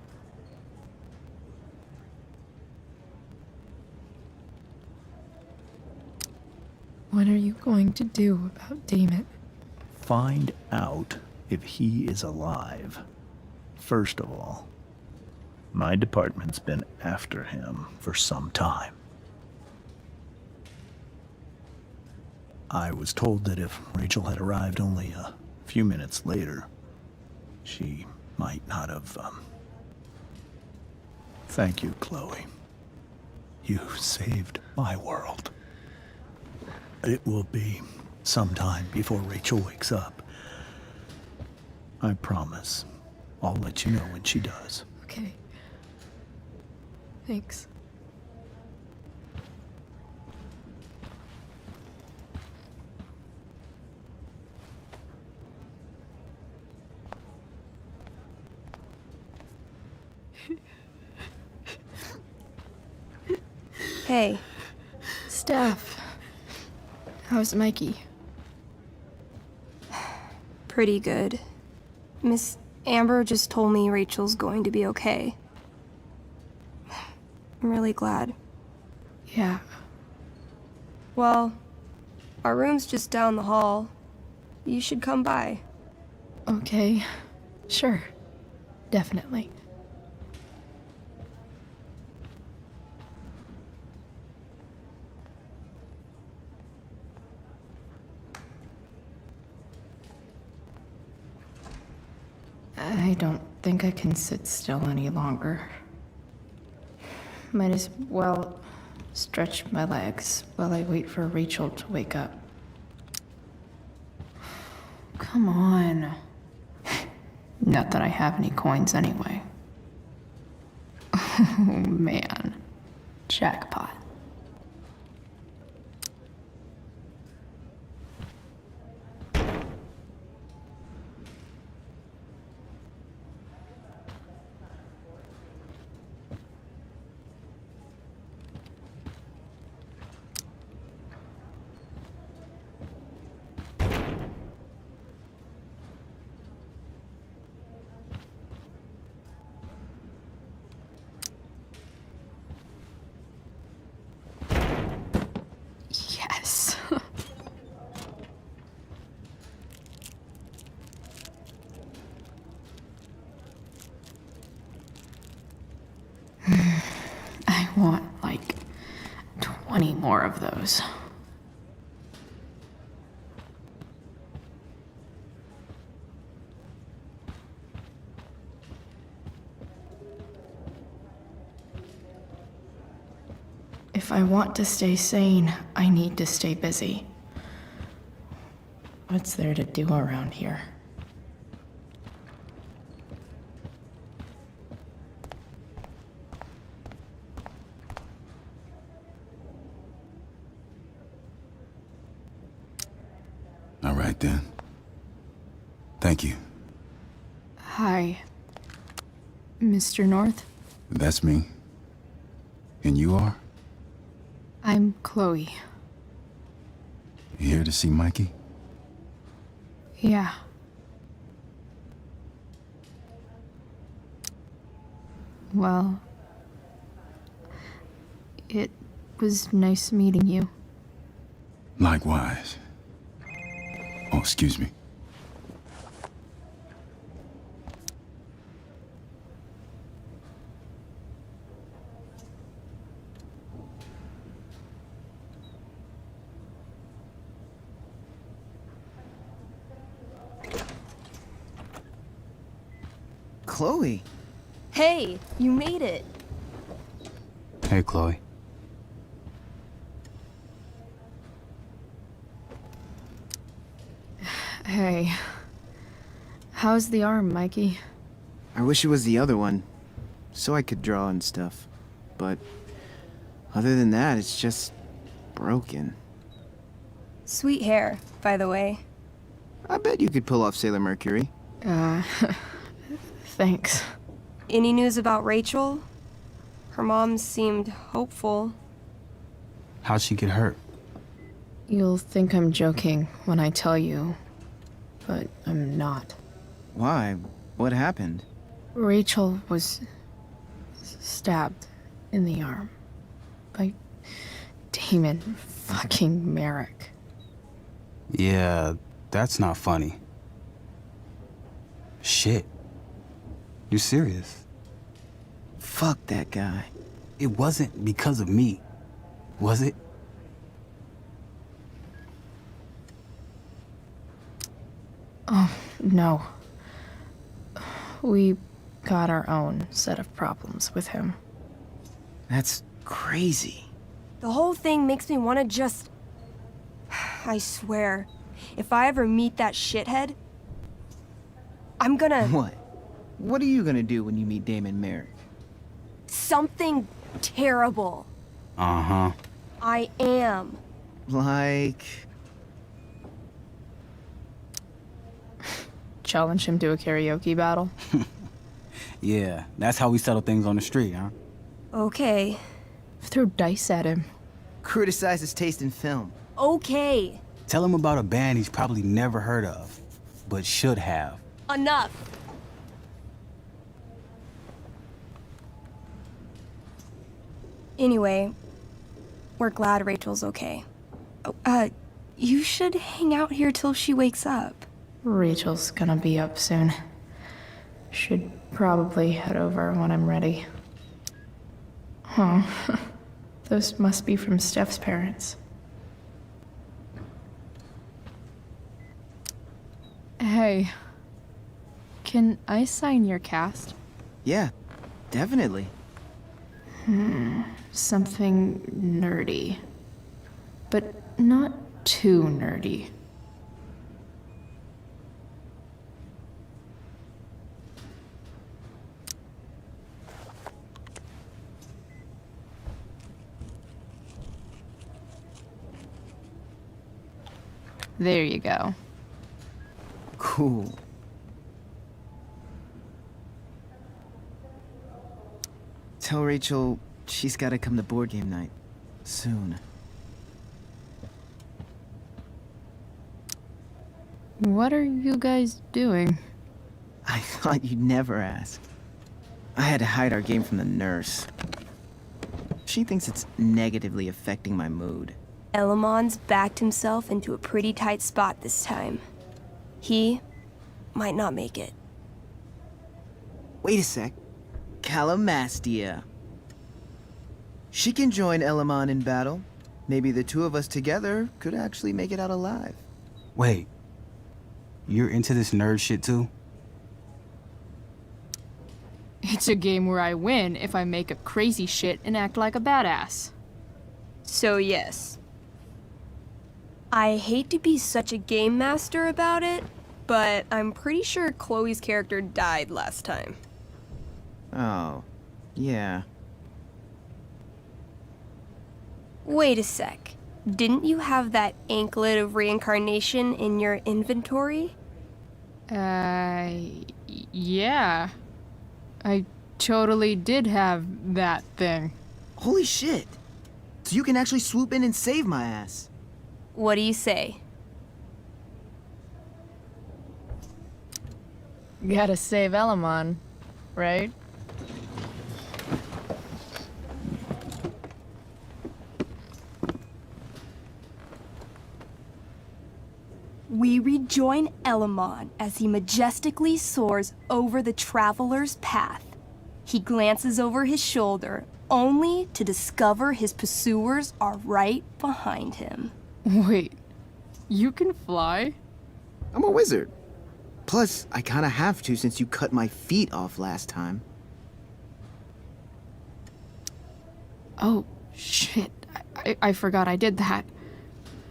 What are you going to do about Damon? Find out if he is alive. First of all, my department's been after him for some time. I was told that if Rachel had arrived only a few minutes later, she might not have, Thank you, Chloe. You saved my world. It will be some time before Rachel wakes up. I promise. I'll let you know when she does. Okay. Thanks. Hey. Steph. How's Mikey? Pretty good. Miss Amber just told me Rachel's going to be okay. I'm really glad. Yeah. Well, our room's just down the hall. You should come by. Okay. Sure. Definitely. I don't think I can sit still any longer. Might as well stretch my legs while I wait for Rachel to wake up. Come on. Not that I have any coins anyway. Oh man. Jackpot. Yes. I want like 20 more of those. If I want to stay sane, I need to stay busy. What's there to do around here? All right, then. Thank you. Hi, Mr. North. That's me. And you are? I'm Chloe. You here to see Mikey? Yeah. Well, it was nice meeting you. Likewise. Oh, excuse me. Chloe. Hey, you made it. Hey, Chloe. Hey. How's the arm, Mikey? I wish it was the other one, so I could draw and stuff. But other than that, it's just broken. Sweet hair, by the way. I bet you could pull off Sailor Mercury. Thanks. Any news about Rachel? Her mom seemed hopeful. How'd she get hurt? You'll think I'm joking when I tell you, but I'm not. Why? What happened? Rachel was stabbed in the arm by Damon fucking Merrick. Yeah, that's not funny. Shit. You serious? Fuck that guy. It wasn't because of me, was it? Oh, no. We got our own set of problems with him. That's crazy. The whole thing makes me want to just... I swear, if I ever meet that shithead, I'm gonna... What? What are you gonna do when you meet Damon Merrick? Something terrible. Uh-huh. I am. Like... Challenge him to a karaoke battle? Yeah, that's how we settle things on the street, huh? Okay. Throw dice at him. Criticize his taste in film. Okay. Tell him about a band he's probably never heard of, but should have. Enough. Anyway, we're glad Rachel's okay. Oh, you should hang out here till she wakes up. Rachel's gonna be up soon. Should probably head over when I'm ready. Huh. Those must be from Steph's parents. Hey, can I sign your cast? Yeah, definitely. Something nerdy. But not too nerdy. There you go. Cool. Tell Rachel she's gotta come to board game night. Soon. What are you guys doing? I thought you'd never ask. I had to hide our game from the nurse. She thinks it's negatively affecting my mood. Elamon's backed himself into a pretty tight spot this time. He might not make it. Wait a sec. Calamastia. She can join Elamon in battle. Maybe the two of us together could actually make it out alive. Wait. You're into this nerd shit too? It's a game where I win if I make up crazy shit and act like a badass. So yes. I hate to be such a game master about it, but I'm pretty sure Chloe's character died last time. Oh, yeah. Wait a sec. Didn't you have that anklet of reincarnation in your inventory? Yeah. I totally did have that thing. Holy shit! So you can actually swoop in and save my ass. What do you say? Gotta save Elamon, right? We rejoin Elamon as he majestically soars over the traveler's path. He glances over his shoulder, only to discover his pursuers are right behind him. Wait, you can fly? I'm a wizard. Plus, I kinda have to since you cut my feet off last time. Oh, shit. I forgot I did that.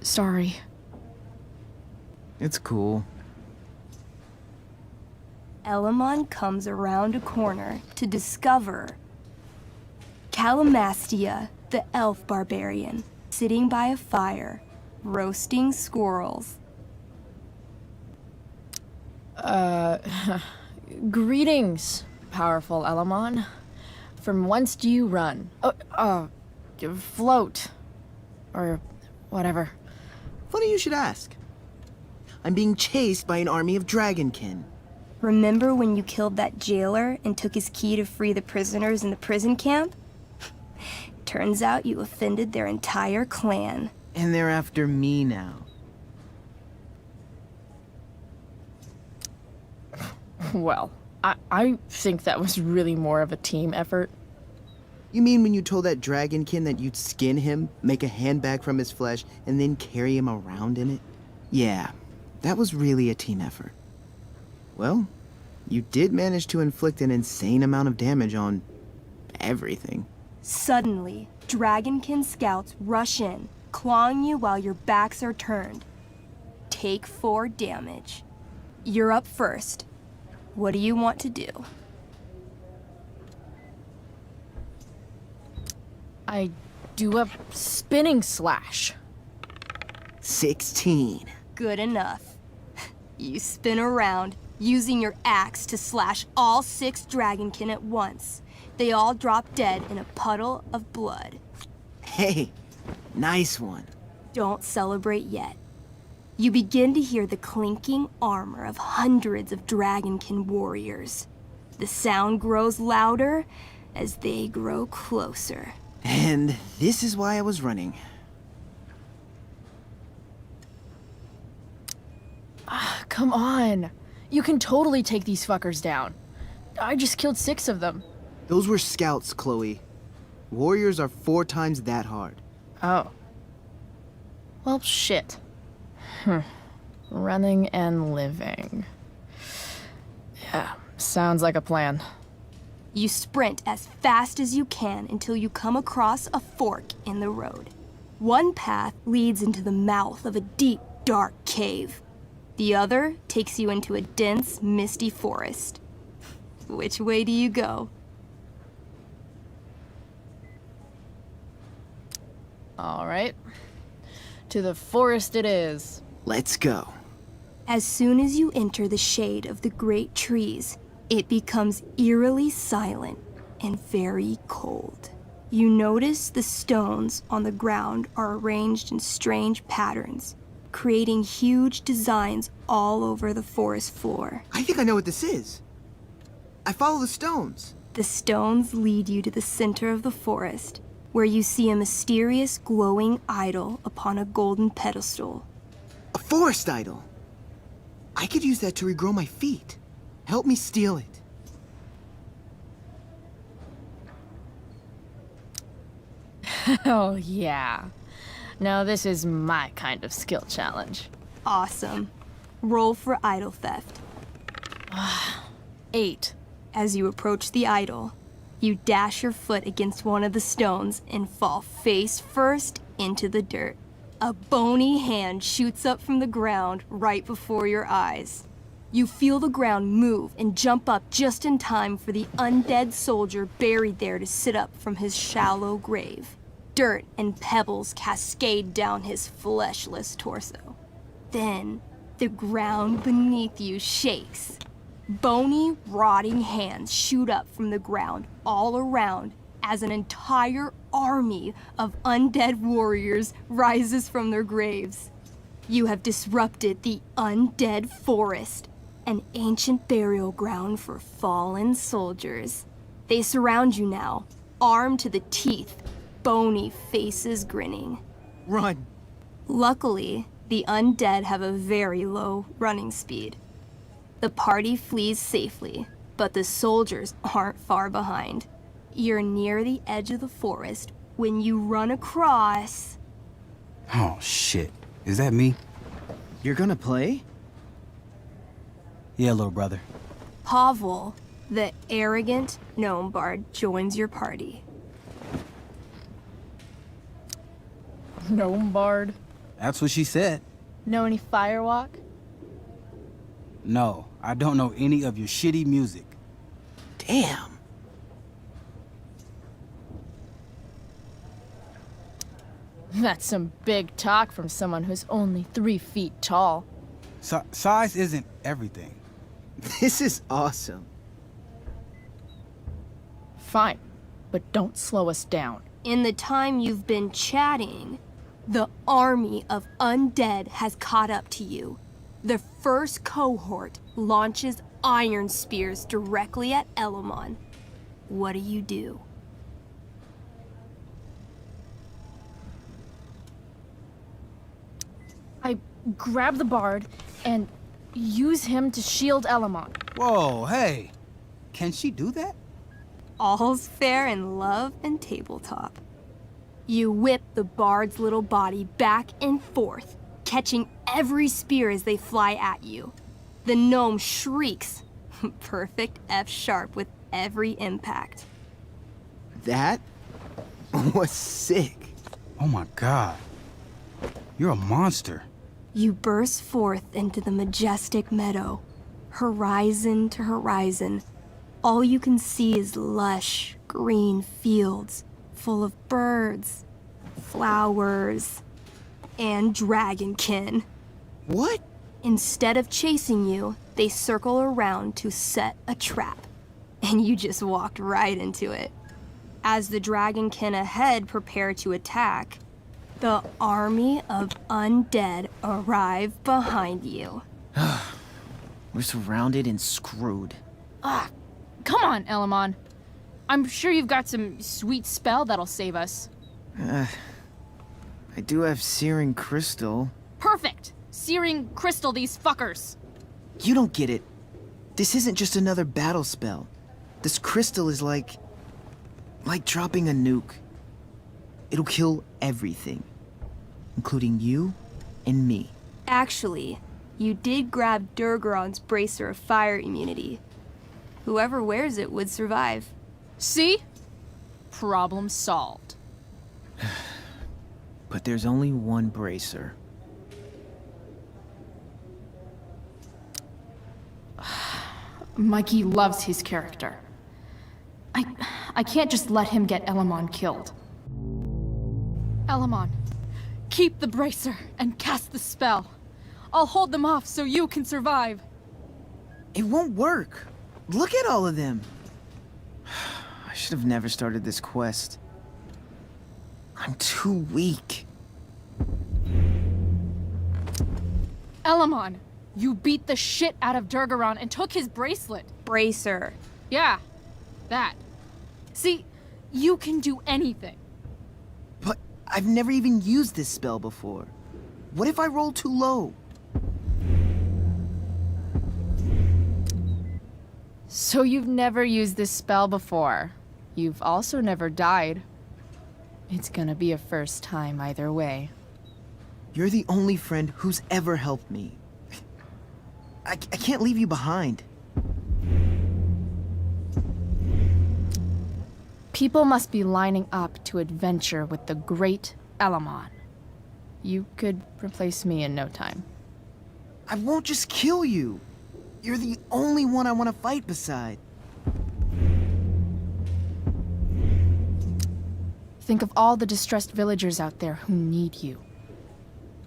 Sorry. It's cool. Elamon comes around a corner to discover Calamastia, the elf barbarian, sitting by a fire, roasting squirrels. Greetings, powerful Elamon. From whence do you run? Float. Or whatever. Funny you should ask. I'm being chased by an army of dragonkin. Remember when you killed that jailer and took his key to free the prisoners in the prison camp? Turns out you offended their entire clan. And they're after me now. Well, I think that was really more of a team effort. You mean when you told that dragonkin that you'd skin him, make a handbag from his flesh, and then carry him around in it? Yeah, that was really a team effort. Well, you did manage to inflict an insane amount of damage on everything. Suddenly, dragonkin scouts rush in, clawing you while your backs are turned. Take 4 damage. You're up first. What do you want to do? I do a spinning slash. 16. Good enough. You spin around, using your axe to slash all 6 dragonkin at once. They all drop dead in a puddle of blood. Hey, nice one. Don't celebrate yet. You begin to hear the clinking armor of hundreds of dragonkin warriors. The sound grows louder as they grow closer. And this is why I was running. Come on. You can totally take these fuckers down. I just killed 6 of them. Those were scouts, Chloe. Warriors are 4 times that hard. Oh. Well, shit. Running and living. Yeah, sounds like a plan. You sprint as fast as you can until you come across a fork in the road. One path leads into the mouth of a deep, dark cave. The other takes you into a dense, misty forest. Which way do you go? All right. To the forest it is. Let's go. As soon as you enter the shade of the great trees, it becomes eerily silent and very cold. You notice the stones on the ground are arranged in strange patterns, creating huge designs all over the forest floor. I think I know what this is. I follow the stones. The stones lead you to the center of the forest, where you see a mysterious glowing idol upon a golden pedestal. A forest idol. I could use that to regrow my feet. Help me steal it. Oh, yeah. Now this is my kind of skill challenge. Awesome. Roll for idol theft. 8. As you approach the idol, you dash your foot against one of the stones and fall face first into the dirt. A bony hand shoots up from the ground right before your eyes. You feel the ground move and jump up just in time for the undead soldier buried there to sit up from his shallow grave. Dirt and pebbles cascade down his fleshless torso. Then, the ground beneath you shakes. Bony, rotting hands shoot up from the ground all around as an entire army of undead warriors rises from their graves. You have disrupted the undead forest, an ancient burial ground for fallen soldiers. They surround you now, armed to the teeth, bony faces grinning. Run! Luckily, the undead have a very low running speed. The party flees safely, but the soldiers aren't far behind. You're near the edge of the forest when you run across... Oh, shit. Is that me? You're gonna play? Yeah, little brother. Pavel, the arrogant gnome bard, joins your party. Gnome bard? That's what she said. Know any firewalk? No, I don't know any of your shitty music. Damn. That's some big talk from someone who's only 3 feet tall. Size isn't everything. This is awesome. Fine, but don't slow us down. In the time you've been chatting, the army of undead has caught up to you. The first cohort launches iron spears directly at Elamon. What do? I grab the bard and use him to shield Elamon. Whoa, hey. Can she do that? All's fair in love and tabletop. You whip the bard's little body back and forth, catching every spear as they fly at you. The gnome shrieks. Perfect F-sharp with every impact. That was sick. Oh my god. You're a monster. You burst forth into the majestic meadow, horizon to horizon. All you can see is lush, green fields full of birds, flowers, and dragonkin. What? Instead of chasing you, they circle around to set a trap, and you just walked right into it. As the dragonkin ahead prepare to attack, the army of undead arrive behind you. We're surrounded and screwed. Come on, Elamon. I'm sure you've got some sweet spell that'll save us. I do have searing crystal. Perfect! Searing crystal these fuckers. You don't get it. This isn't just another battle spell. This crystal is like dropping a nuke. It'll kill everything, including you and me. Actually, you did grab Durgaron's bracer of fire immunity. Whoever wears it would survive. See? Problem solved. But there's only one bracer. Mikey loves his character. I can't just let him get Elamon killed. Elamon, keep the bracer and cast the spell. I'll hold them off so you can survive. It won't work. Look at all of them. I should have never started this quest. I'm too weak. Elamon, you beat the shit out of Durgaron and took his bracelet. Bracer. Yeah, that. See, you can do anything. But I've never even used this spell before. What if I roll too low? So you've never used this spell before. You've also never died. It's gonna be a first time either way. You're the only friend who's ever helped me. I can't leave you behind. People must be lining up to adventure with the great Elamon. You could replace me in no time. I won't just kill you. You're the only one I want to fight beside. Think of all the distressed villagers out there who need you.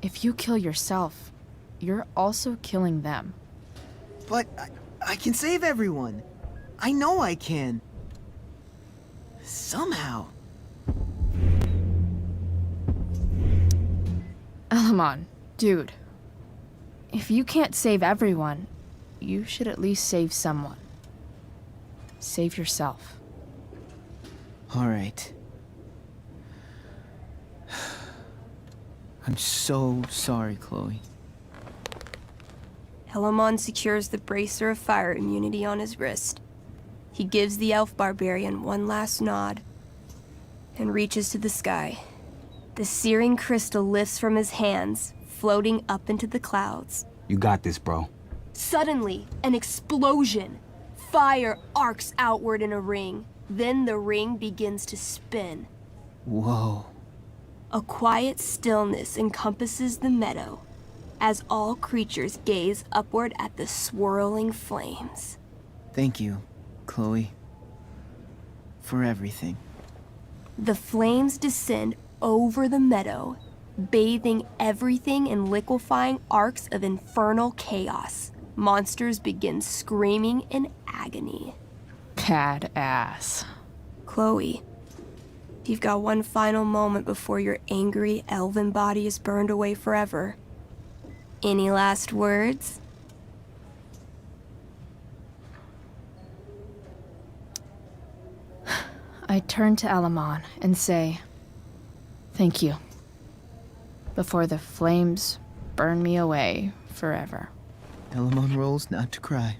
If you kill yourself, you're also killing them. But I can save everyone. I know I can. Somehow. Elamon, dude. If you can't save everyone, you should at least save someone. Save yourself. All right. I'm so sorry, Chloe. Elamon secures the bracer of fire immunity on his wrist. He gives the elf barbarian one last nod and reaches to the sky. The searing crystal lifts from his hands, floating up into the clouds. You got this, bro. Suddenly, an explosion. Fire arcs outward in a ring. Then the ring begins to spin. Whoa. A quiet stillness encompasses the meadow as all creatures gaze upward at the swirling flames. Thank you, Chloe, for everything. The flames descend over the meadow, bathing everything in liquefying arcs of infernal chaos. Monsters begin screaming in agony. Badass. Chloe, you've got one final moment before your angry elven body is burned away forever. Any last words? I turn to Alamon and say, thank you. Before the flames burn me away forever. Elamon rolls not to cry.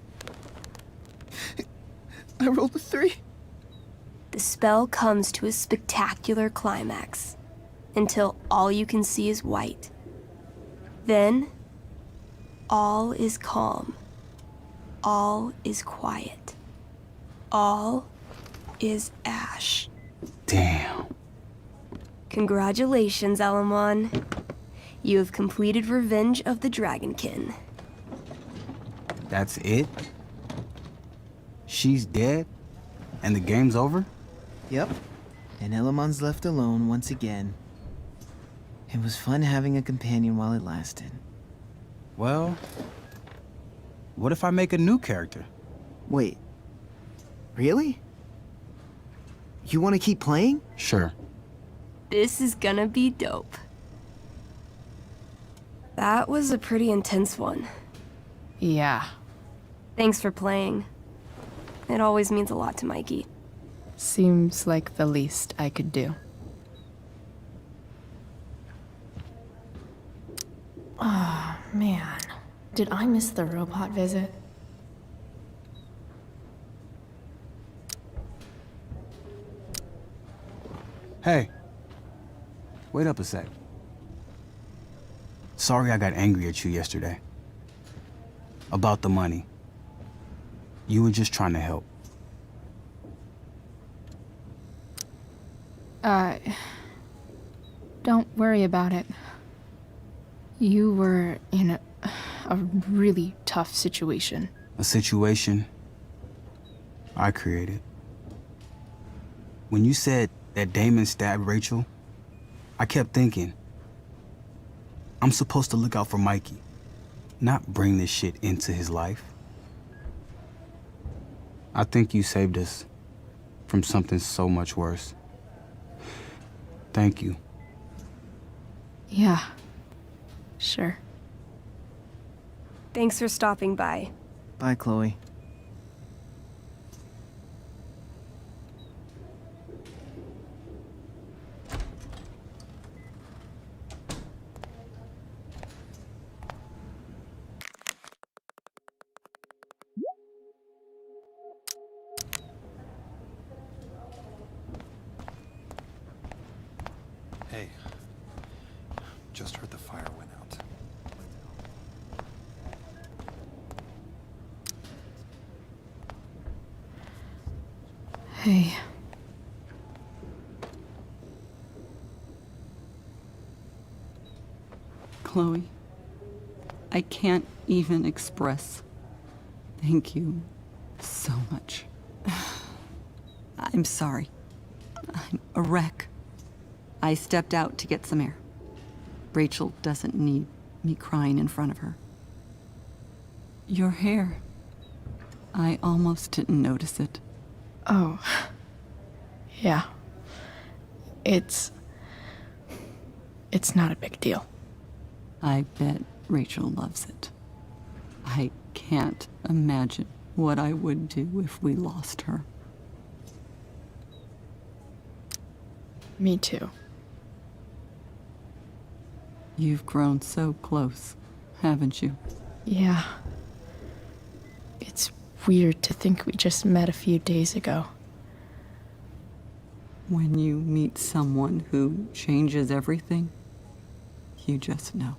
I rolled a 3. The spell comes to a spectacular climax until all you can see is white. Then, all is calm. All is quiet. All is ash. Damn. Congratulations, Alamon. You have completed Revenge of the Dragonkin. That's it? She's dead? And the game's over? Yep. And Elamon's left alone once again. It was fun having a companion while it lasted. Well, what if I make a new character? Wait. Really? You want to keep playing? Sure. This is gonna be dope. That was a pretty intense one. Yeah. Thanks for playing. It always means a lot to Mikey. Seems like the least I could do. Oh, man. Did I miss the robot visit? Hey. Wait up a sec. Sorry I got angry at you yesterday. About the money. You were just trying to help. Don't worry about it. You were in a really tough situation. A situation I created. When you said that Damon stabbed Rachel, I kept thinking, I'm supposed to look out for Mikey, not bring this shit into his life. I think you saved us from something so much worse. Thank you. Yeah. Sure. Thanks for stopping by. Bye, Chloe. Hey, just heard the fire went out. Hey. Chloe, I can't even express thank you so much. I'm sorry. I'm a wreck. I stepped out to get some air. Rachel doesn't need me crying in front of her. Your hair. I almost didn't notice it. Oh. Yeah. It's not a big deal. I bet Rachel loves it. I can't imagine what I would do if we lost her. Me too. You've grown so close, haven't you? Yeah. It's weird to think we just met a few days ago. When you meet someone who changes everything, you just know.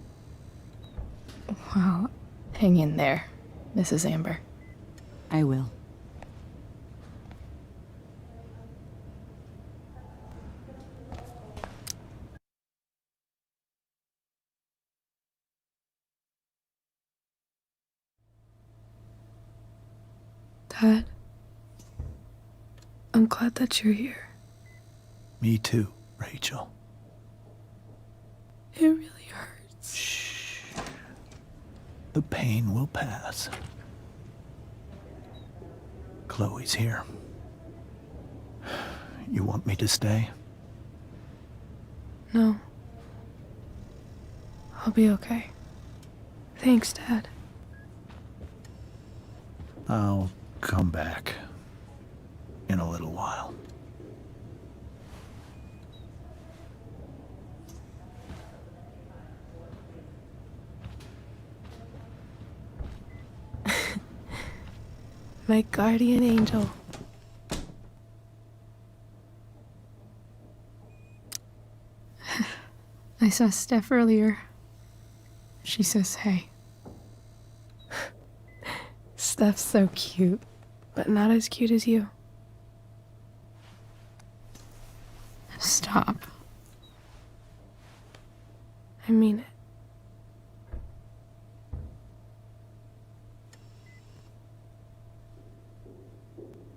Well, hang in there, Mrs. Amber. I will. Dad, I'm glad that you're here. Me too, Rachel. It really hurts. Shh. The pain will pass. Chloe's here. You want me to stay? No. I'll be okay. Thanks, Dad. I'll come back in a little while. My guardian angel. I saw Steph earlier. She says hey. Steph's so cute, but not as cute as you. Stop. I mean it.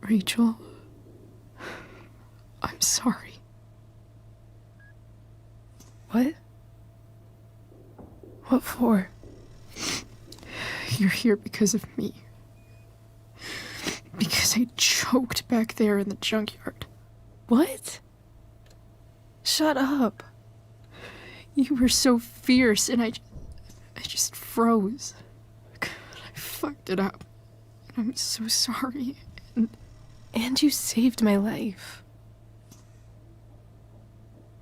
Rachel, I'm sorry. What? What for? You're here because of me. Because I choked back there in the junkyard. What? Shut up. You were so fierce and I just froze. I fucked it up. And I'm so sorry. And you saved my life.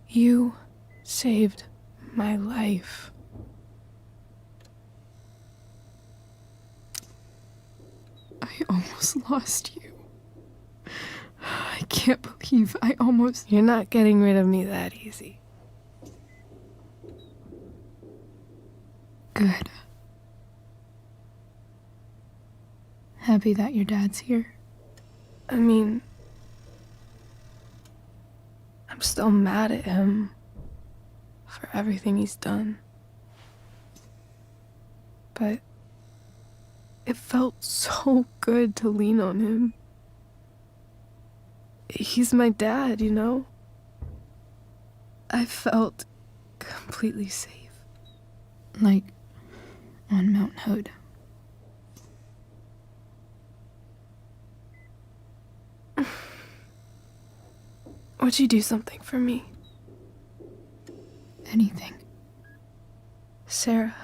You saved my life. I almost lost you. I can't believe I almost... You're not getting rid of me that easy. Good. Happy that your dad's here. I mean, I'm still mad at him for everything he's done. But it felt so good to lean on him. He's my dad, you know? I felt completely safe. Like on Mount Hood. Would you do something for me? Anything. Sera.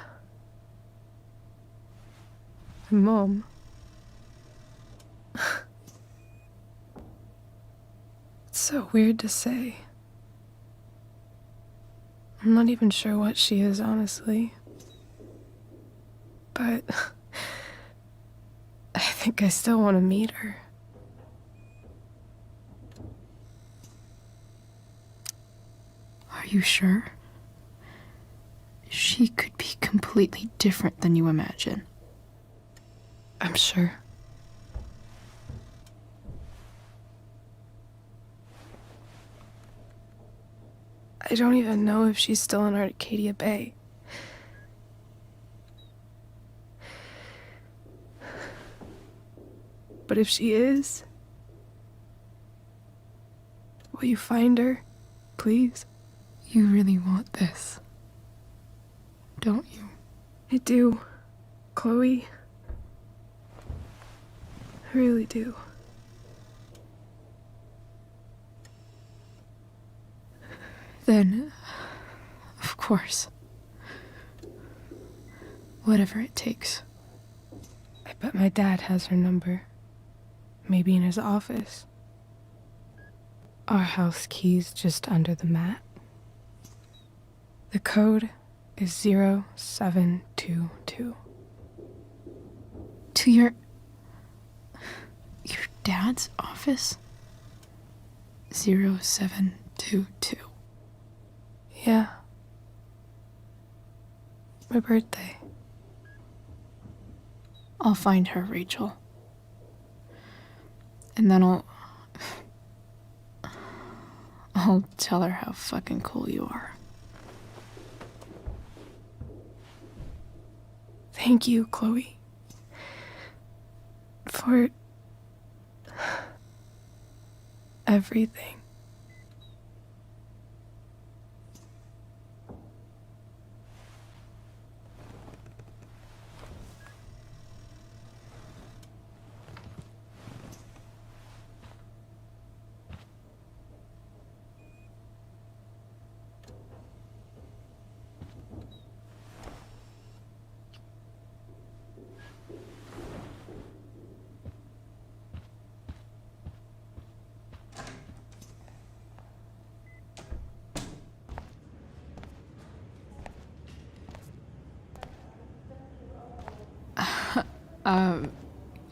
My mom. It's so weird to say. I'm not even sure what she is, honestly. But I think I still want to meet her. Are you sure? She could be completely different than you imagine. I'm sure. I don't even know if she's still in Arcadia Bay. But if she is, will you find her, please? You really want this, don't you? I do, Chloe. I really do. Then, of course. Whatever it takes. I bet my dad has her number. Maybe in his office. Our house key's just under the mat. The code is 0722. To your dad's office? 0722. Yeah. My birthday. I'll find her, Rachel. And then I'll tell her how fucking cool you are. Thank you, Chloe. For everything.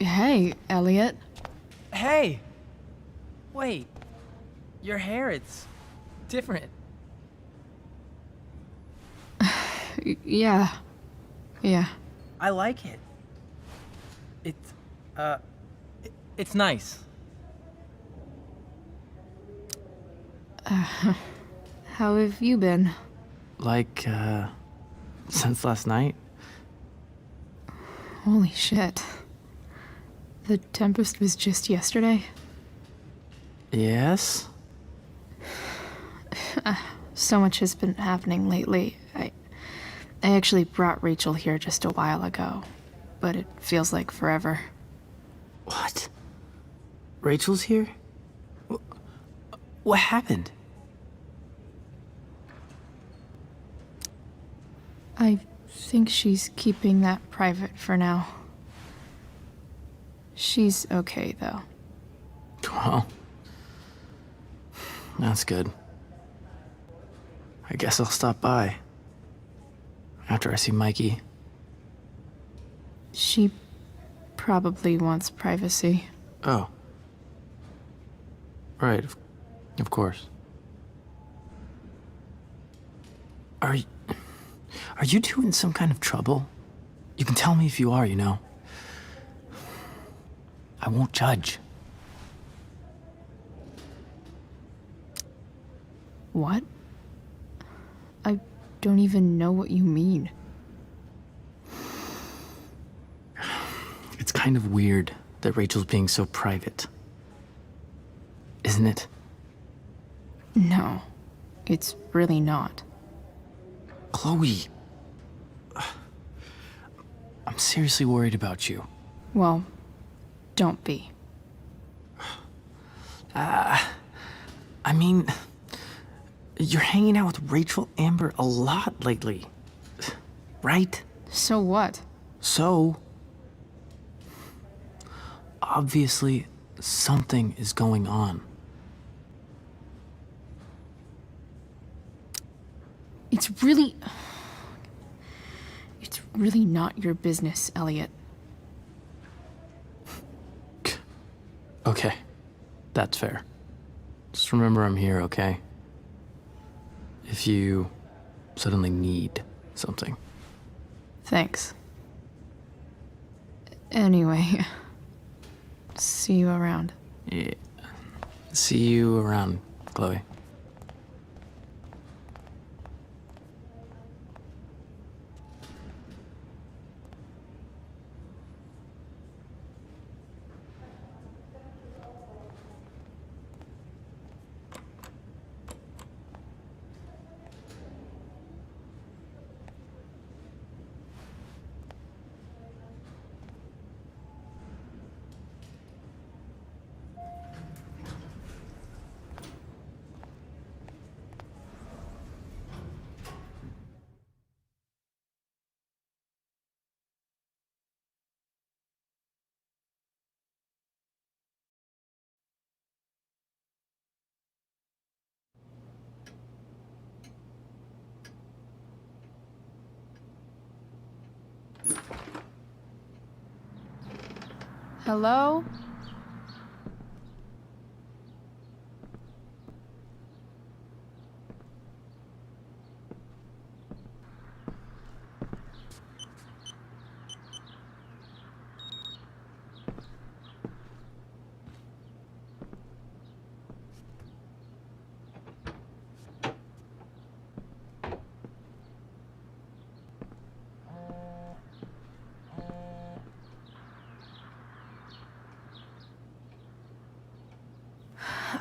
Hey, Elliot. Hey! Wait. Your hair, it's different. Yeah. Yeah. I like it. It's nice. How have you been? Like, since last night? Holy shit. The Tempest was just yesterday? Yes? So much has been happening lately. I actually brought Rachel here just a while ago, but it feels like forever. What? Rachel's here? What happened? I think she's keeping that private for now. She's okay, though. Well, that's good. I guess I'll stop by. After I see Mikey. She probably wants privacy. Oh. Right, of course. Are you two in some kind of trouble? You can tell me if you are, you know. I won't judge. What? I don't even know what you mean. It's kind of weird that Rachel's being so private. Isn't it? No, it's really not. Chloe. I'm seriously worried about you. Well, don't be. I mean, you're hanging out with Rachel Amber a lot lately, right? So what? So, obviously, something is going on. It's really not your business, Elliot. Okay, that's fair. Just remember I'm here, okay? If you suddenly need something. Thanks. Anyway, see you around. Yeah. See you around, Chloe. Hello?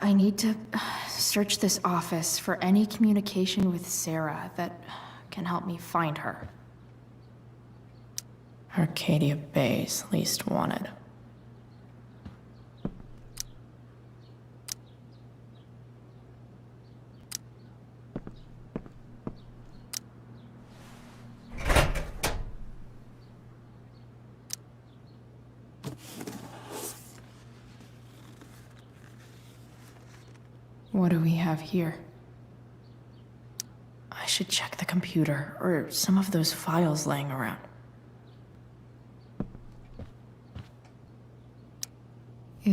I need to search this office for any communication with Sera that can help me find her. Arcadia Bay's least wanted. What do we have here? I should check the computer or some of those files laying around.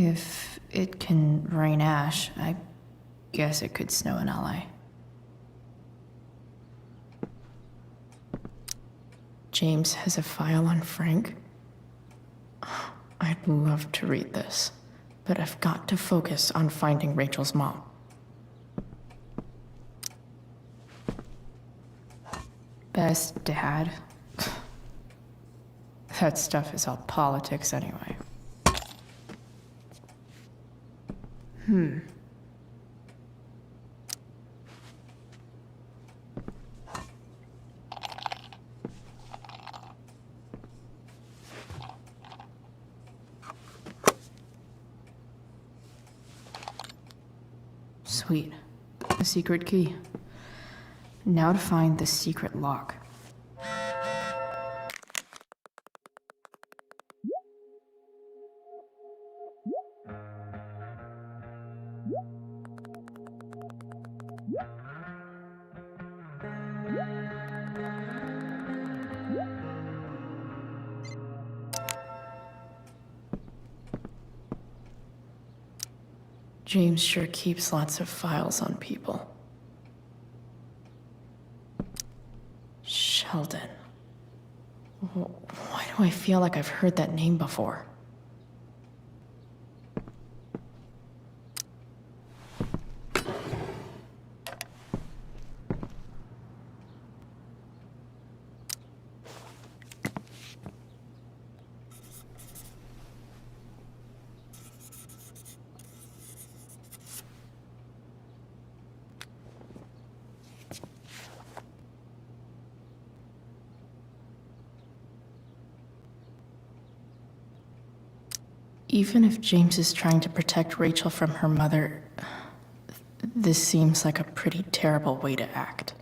If it can rain ash, I guess it could snow in LA. James has a file on Frank. I'd love to read this, but I've got to focus on finding Rachel's mom. Best dad? That stuff is all politics anyway. Sweet. A secret key. Now to find the secret lock. James sure keeps lots of files on people. Sheldon. Why do I feel like I've heard that name before? Even if James is trying to protect Rachel from her mother, this seems like a pretty terrible way to act.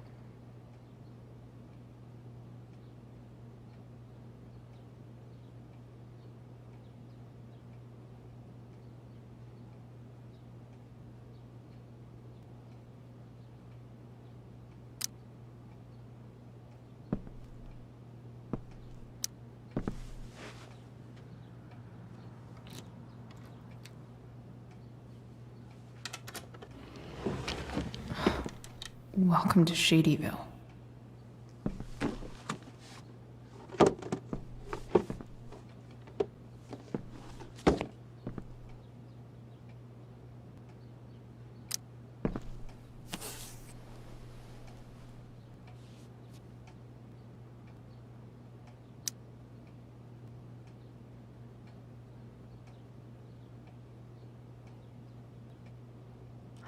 Welcome to Shadyville.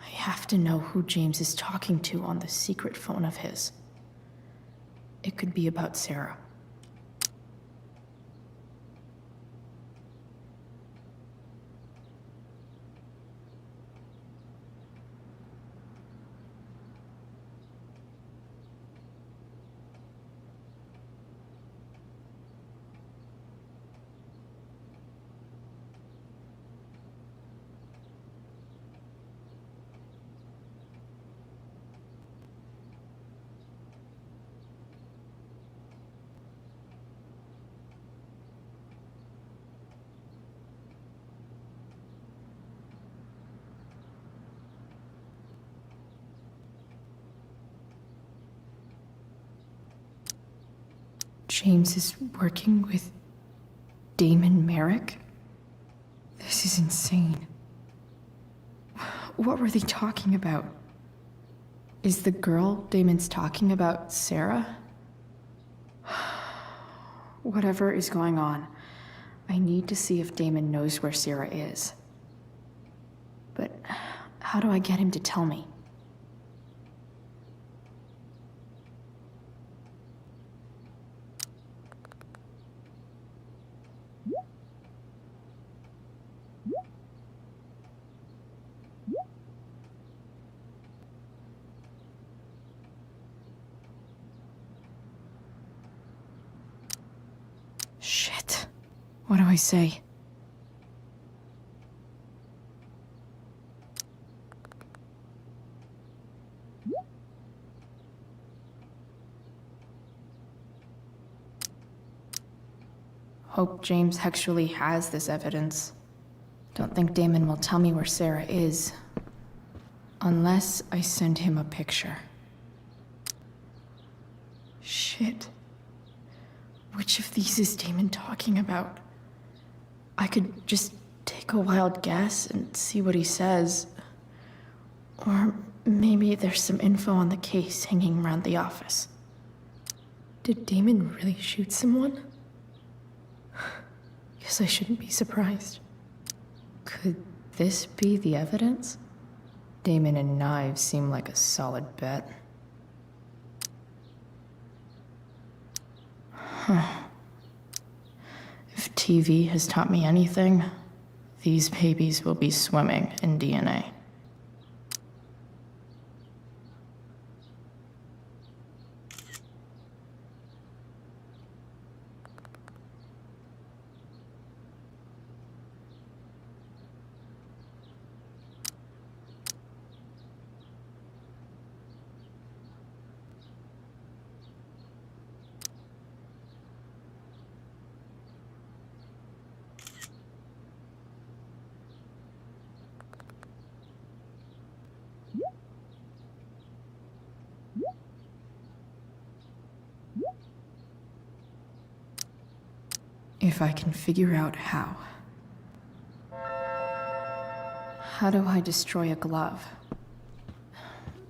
I have to know who James is talking to on the secret phone of his. It could be about Sera. James is working with Damon Merrick? This is insane. What were they talking about? Is the girl Damon's talking about Sera? Whatever is going on, I need to see if Damon knows where Sera is. But how do I get him to tell me? Shit. What do I say? Hope James actually has this evidence. Don't think Damon will tell me where Sera is. Unless I send him a picture. Shit. Which of these is Damon talking about? I could just take a wild guess and see what he says. Or maybe there's some info on the case hanging around the office. Did Damon really shoot someone? Guess I shouldn't be surprised. Could this be the evidence? Damon and knives seem like a solid bet. Huh. If TV has taught me anything, these babies will be swimming in DNA. If I can figure out how. How do I destroy a glove?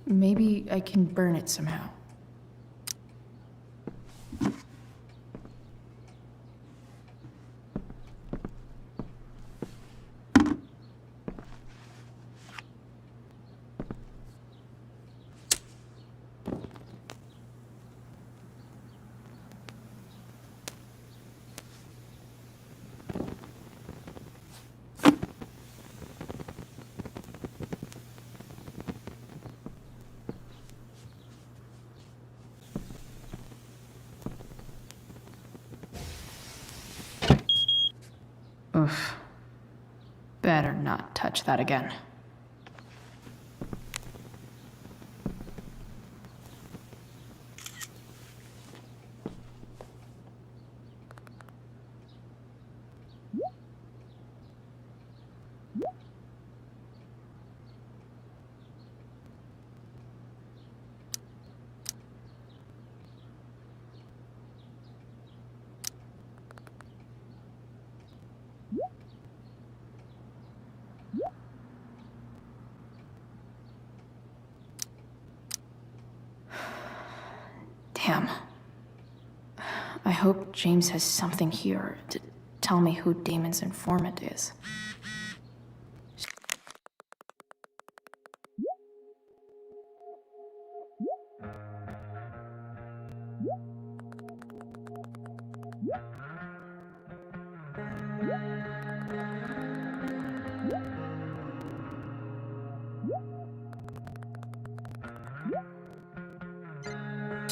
Maybe I can burn it somehow. Oof. Better not touch that again. Damn. I hope James has something here to tell me who Damon's informant is.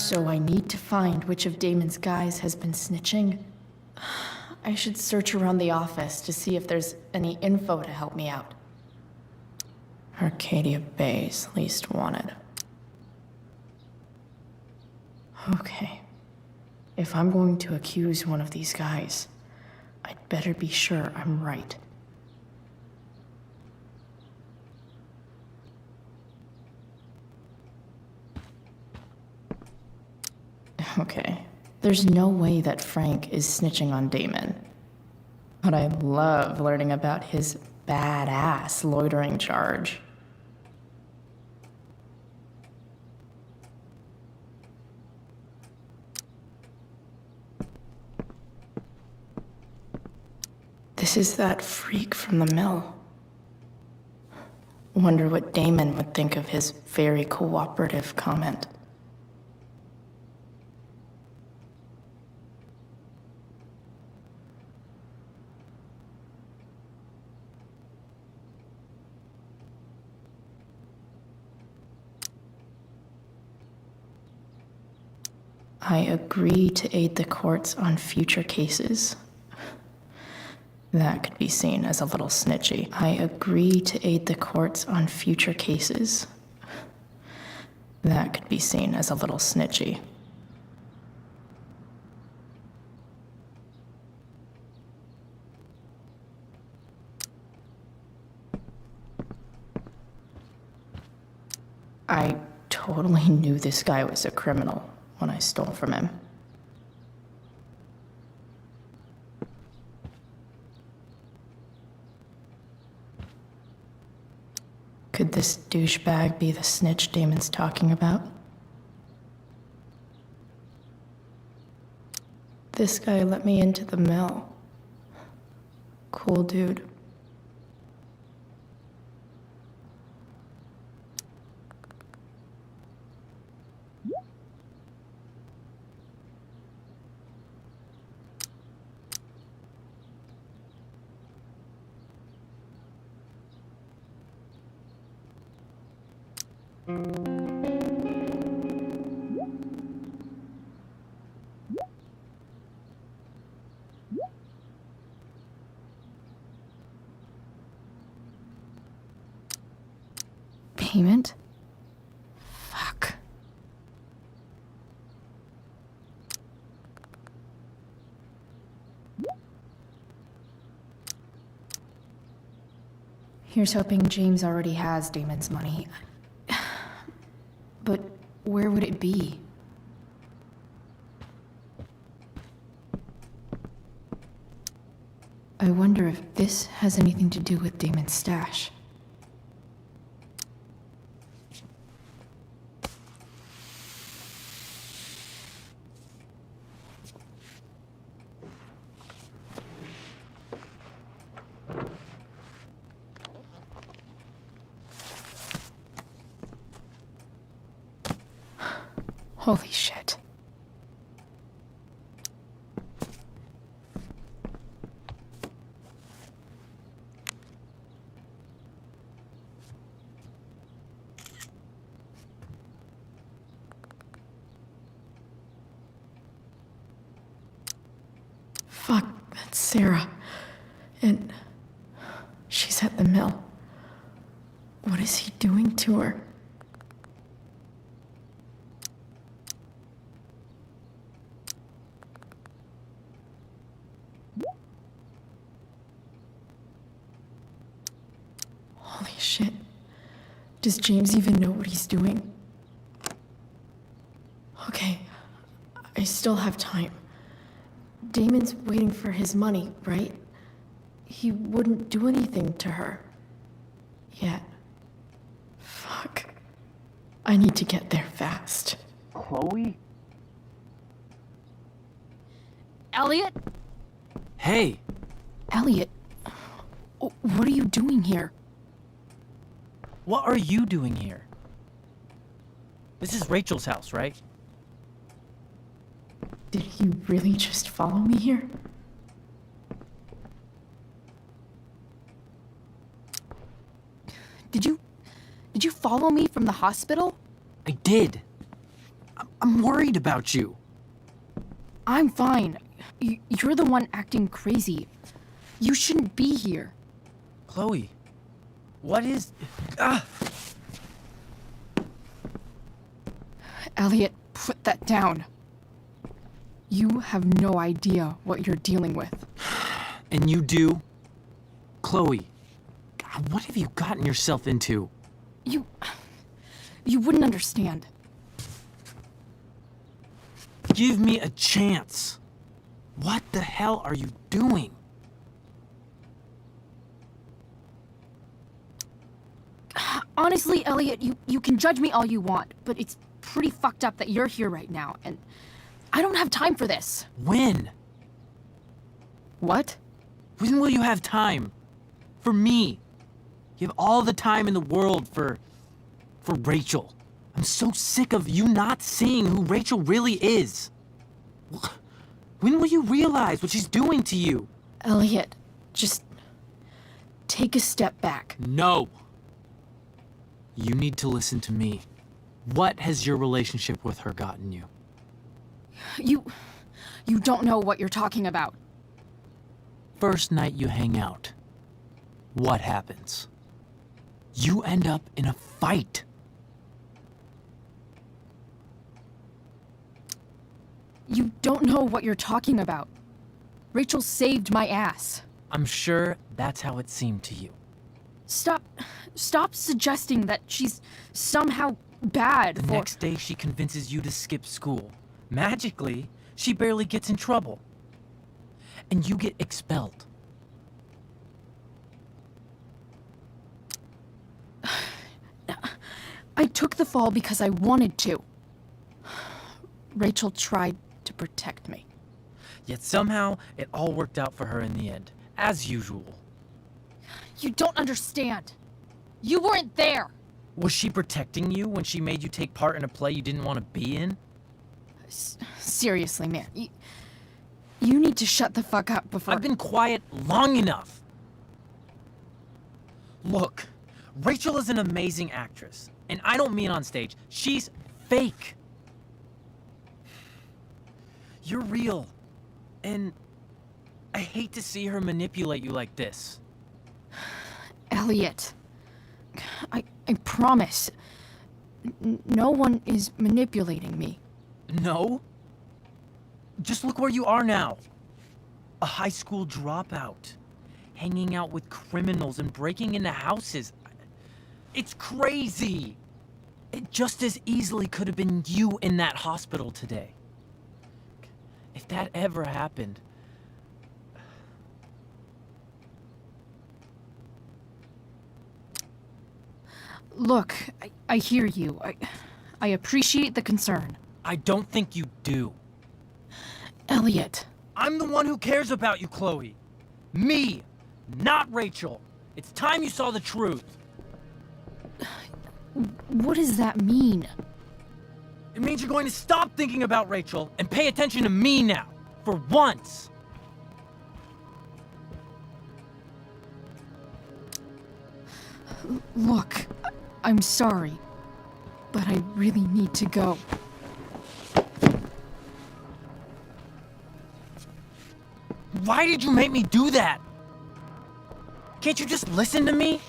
So I need to find which of Damon's guys has been snitching. I should search around the office to see if there's any info to help me out. Arcadia Bay's least wanted. Okay. If I'm going to accuse one of these guys, I'd better be sure I'm right. Okay, there's no way that Frank is snitching on Damon. But I love learning about his badass loitering charge. This is that freak from the mill. Wonder what Damon would think of his very cooperative comment. I agree to aid the courts on future cases. That could be seen as a little snitchy. I agree to aid the courts on future cases. That could be seen as a little snitchy. I totally knew this guy was a criminal when I stole from him. Could this douchebag be the snitch Damon's talking about? This guy let me into the mill. Cool dude. Payment? Fuck. Here's hoping James already has Damon's money. But where would it be? I wonder if this has anything to do with Damon's stash. Holy shit. Fuck, that's Sera. And she's at the mill. What is he doing to her? Holy shit. Does James even know what he's doing? Okay, I still have time. Damon's waiting for his money, right? He wouldn't do anything to her. Yet. Fuck. I need to get there fast. Chloe? Elliot? Hey! Elliot, what are you doing here? What are you doing here? This is Rachel's house, right? Did he really just follow me here? Did you follow me from the hospital? I did. I'm worried about you. I'm fine. You're the one acting crazy. You shouldn't be here. Chloe, what is... Elliot, put that down. You have no idea what you're dealing with. And you do? Chloe, God, what have you gotten yourself into? You wouldn't understand. Give me a chance. What the hell are you doing? Honestly, Elliot, you can judge me all you want, but it's pretty fucked up that you're here right now, and I don't have time for this. When? What? When will you have time? For me. You have all the time in the world for Rachel. I'm so sick of you not seeing who Rachel really is. When will you realize what she's doing to you? Elliot, just take a step back. No. You need to listen to me. What has your relationship with her gotten you? You don't know what you're talking about. First night you hang out, what happens? You end up in a fight. You don't know what you're talking about. Rachel saved my ass. I'm sure that's how it seemed to you. Stop suggesting that she's somehow bad The for... next day, she convinces you to skip school. Magically, she barely gets in trouble. And you get expelled. I took the fall because I wanted to. Rachel tried to protect me. Yet somehow, it all worked out for her in the end, as usual. You don't understand. You weren't there. Was she protecting you when she made you take part in a play you didn't want to be in? Seriously, man. You need to shut the fuck up before... I've been quiet long enough. Look, Rachel is an amazing actress. And I don't mean on stage. She's fake. You're real. And I hate to see her manipulate you like this. Elliot. I promise. No one is manipulating me. No? Just look where you are now. A high school dropout. Hanging out with criminals and breaking into houses. It's crazy. It just as easily could have been you in that hospital today. If that ever happened... Look, I hear you. I appreciate the concern. I don't think you do. Elliot. I'm the one who cares about you, Chloe. Me, not Rachel. It's time you saw the truth. What does that mean? It means you're going to stop thinking about Rachel and pay attention to me now. For once. Look, I'm sorry, but I really need to go. Why did you make me do that? Can't you just listen to me?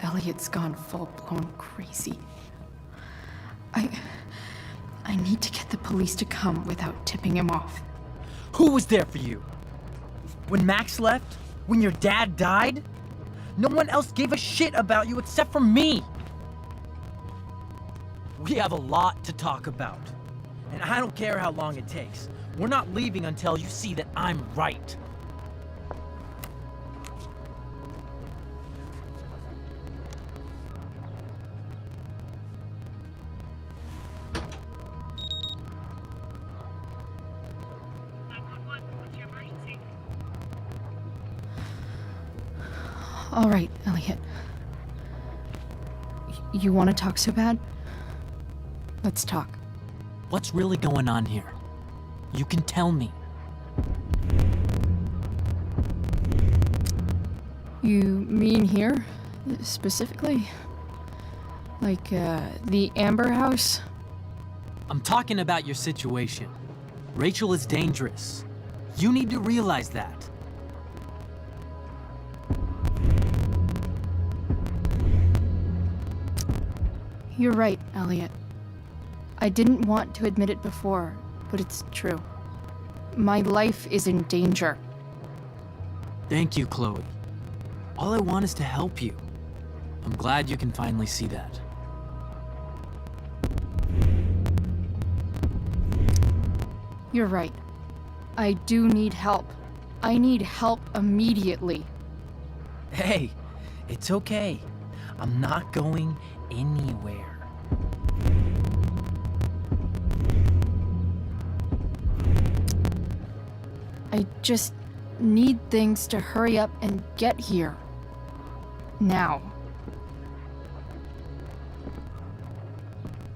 Elliot's gone full-blown crazy. I need to get the police to come without tipping him off. Who was there for you? When Max left? When your dad died? No one else gave a shit about you except for me. We have a lot to talk about. And I don't care how long it takes. We're not leaving until you see that I'm right. All right, Elliot. You want to talk so bad? Let's talk. What's really going on here? You can tell me. You mean here, specifically? Like, the Amber House? I'm talking about your situation. Rachel is dangerous. You need to realize that. You're right, Elliot. I didn't want to admit it before, but it's true. My life is in danger. Thank you, Chloe. All I want is to help you. I'm glad you can finally see that. You're right. I do need help. I need help immediately. Hey, it's okay. I'm not going anywhere. I just need things to hurry up and get here. Now.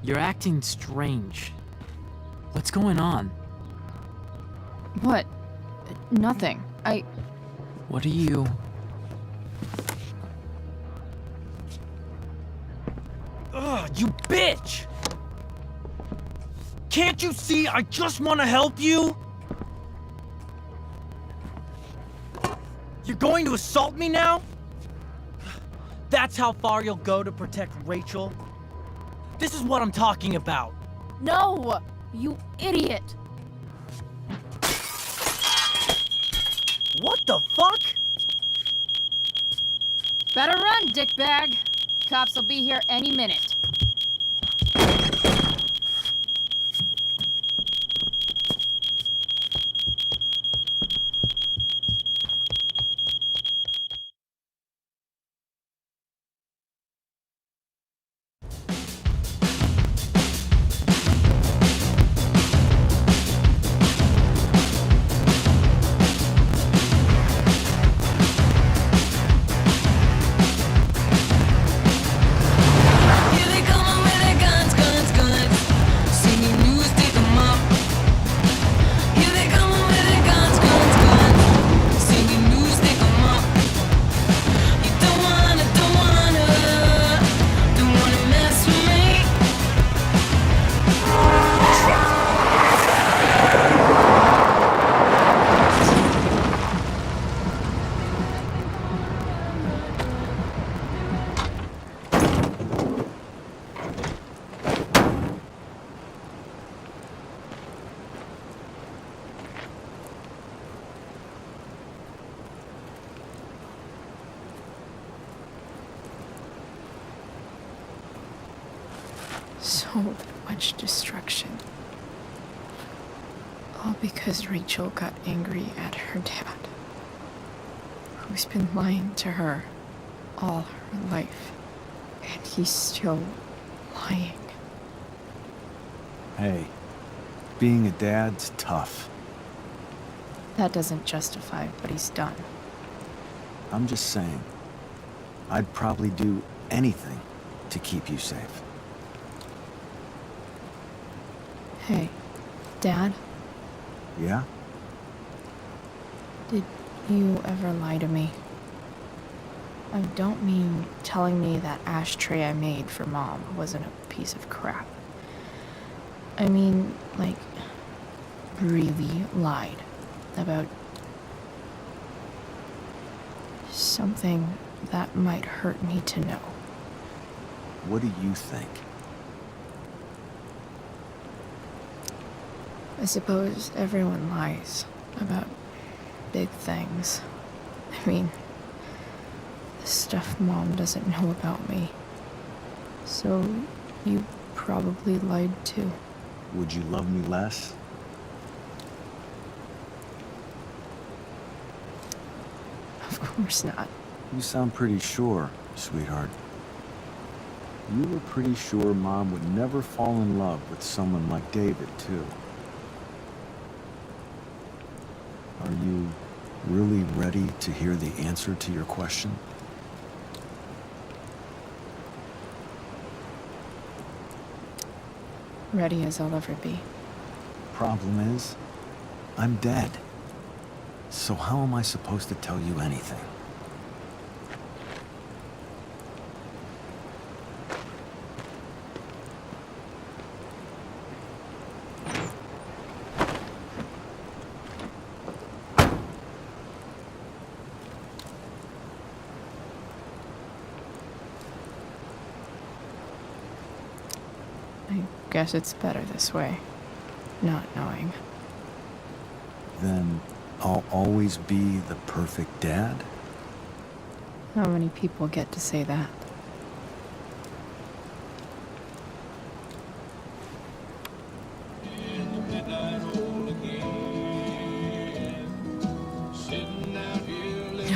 You're acting strange. What's going on? What? Nothing. What are you... Ugh, you bitch! Can't you see I just want to help you? You're going to assault me now? That's how far you'll go to protect Rachel? This is what I'm talking about. No! You idiot! What the fuck? Better run, dickbag. Cops will be here any minute. So much destruction. All because Rachel got angry at her dad, who's been lying to her all her life. And he's still lying. Hey, being a dad's tough. That doesn't justify what he's done. I'm just saying, I'd probably do anything to keep you safe. Hey, Dad, Yeah? did you ever lie to me? I don't mean telling me that ashtray I made for Mom wasn't a piece of crap. I mean, like, really lied about something that might hurt me to know. What do you think? I suppose everyone lies about big things. I mean, the stuff Mom doesn't know about me. So you probably lied too. Would you love me less? Of course not. You sound pretty sure, sweetheart. You were pretty sure Mom would never fall in love with someone like David, too. Are you really ready to hear the answer to your question? Ready as I'll ever be. Problem is, I'm dead. So how am I supposed to tell you anything? I guess it's better this way, not knowing. Then I'll always be the perfect dad? How many people get to say that?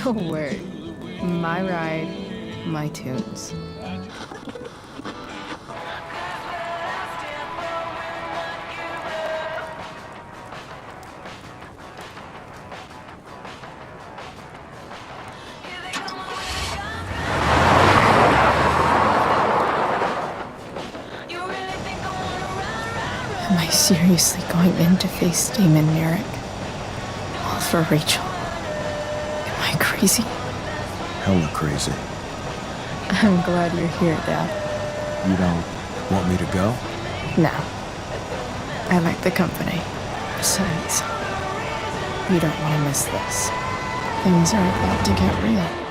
No word. My ride, my tunes. Am I seriously going in to face Damon Merrick? All for Rachel? Am I crazy? Hella crazy. I'm glad you're here, Dad. You don't want me to go? No. I like the company. Besides, you don't want to miss this. Things are about to get real.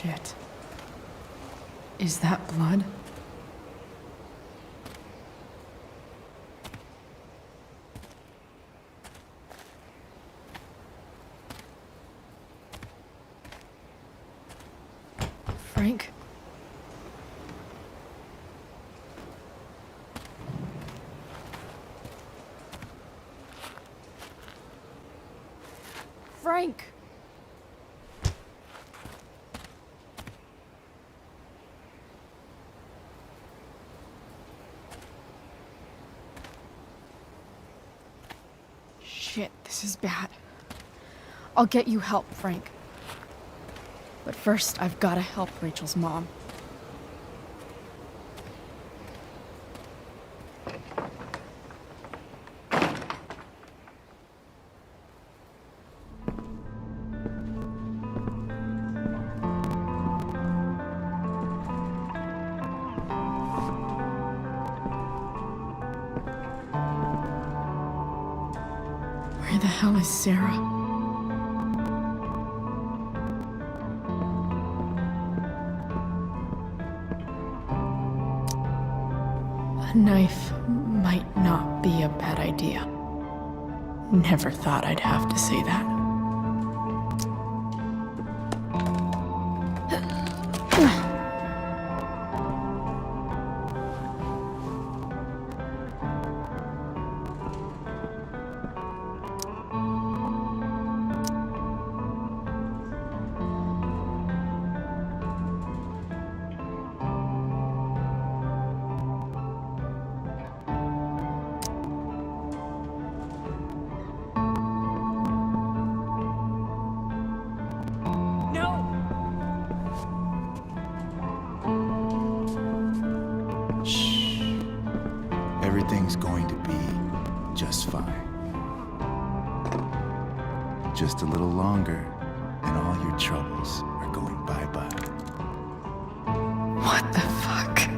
Shit. Is that blood? Frank? Frank! Shit, this is bad. I'll get you help, Frank. But first, I've gotta help Rachel's mom. Where the hell is Sera? A knife might not be a bad idea. Never thought I'd have to say that. Everything's going to be just fine. Just a little longer, and all your troubles are going bye-bye. What the fuck?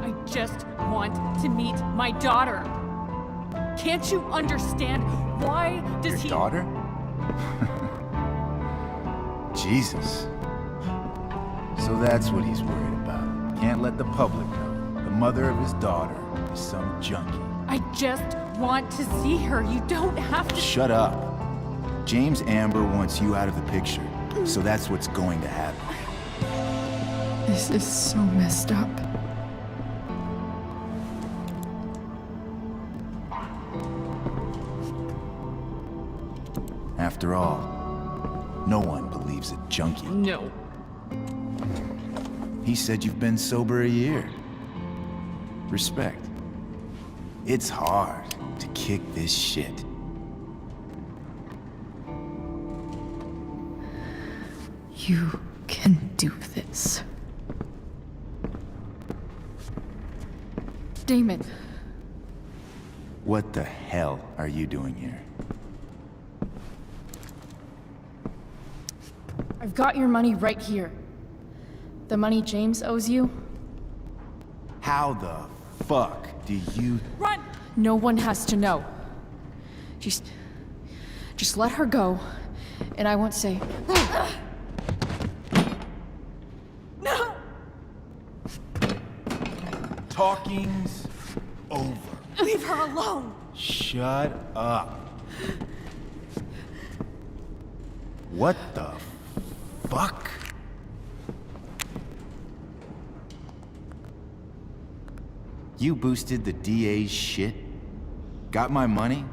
I just want to meet my daughter. Can't you understand? Why does Your daughter? Jesus. So that's what he's worried about. Can't let the public know. The mother of his daughter is some junkie. I just want to see her. You don't have to. Shut up. James Amber wants you out of the picture, so that's what's going to happen. This is so messed up. After all, no one believes a junkie. No. He said you've been sober a year. Respect. It's hard to kick this shit. You can do this. Damon. What the hell are you doing here? I've got your money right here. The money James owes you. How the fuck do you... Run! No one has to know. Just let her go, and I won't say... No! Talking's over. Leave her alone! Shut up. What the fuck? You boosted the DA's shit? Got my money?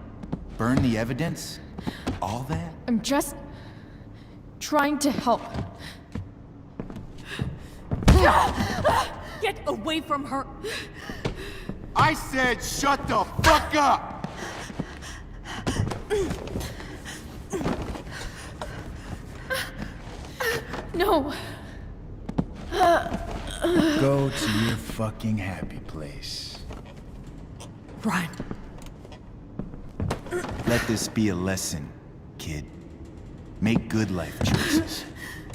Burned the evidence? All that? I'm just trying to help. Get away from her! I said shut the fuck up! No. Go to your fucking happy place. Run. Let this be a lesson, kid. Make good life choices,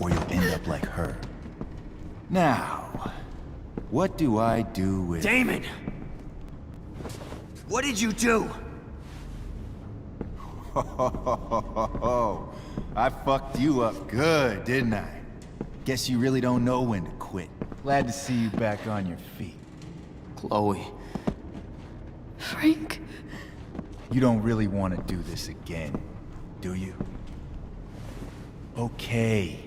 or you'll end up like her. Now, what do I do with... Damon! What did you do? I fucked you up good, didn't I? Guess you really don't know when to quit. Glad to see you back on your feet. Chloe. Frank? You don't really want to do this again, do you? Okay.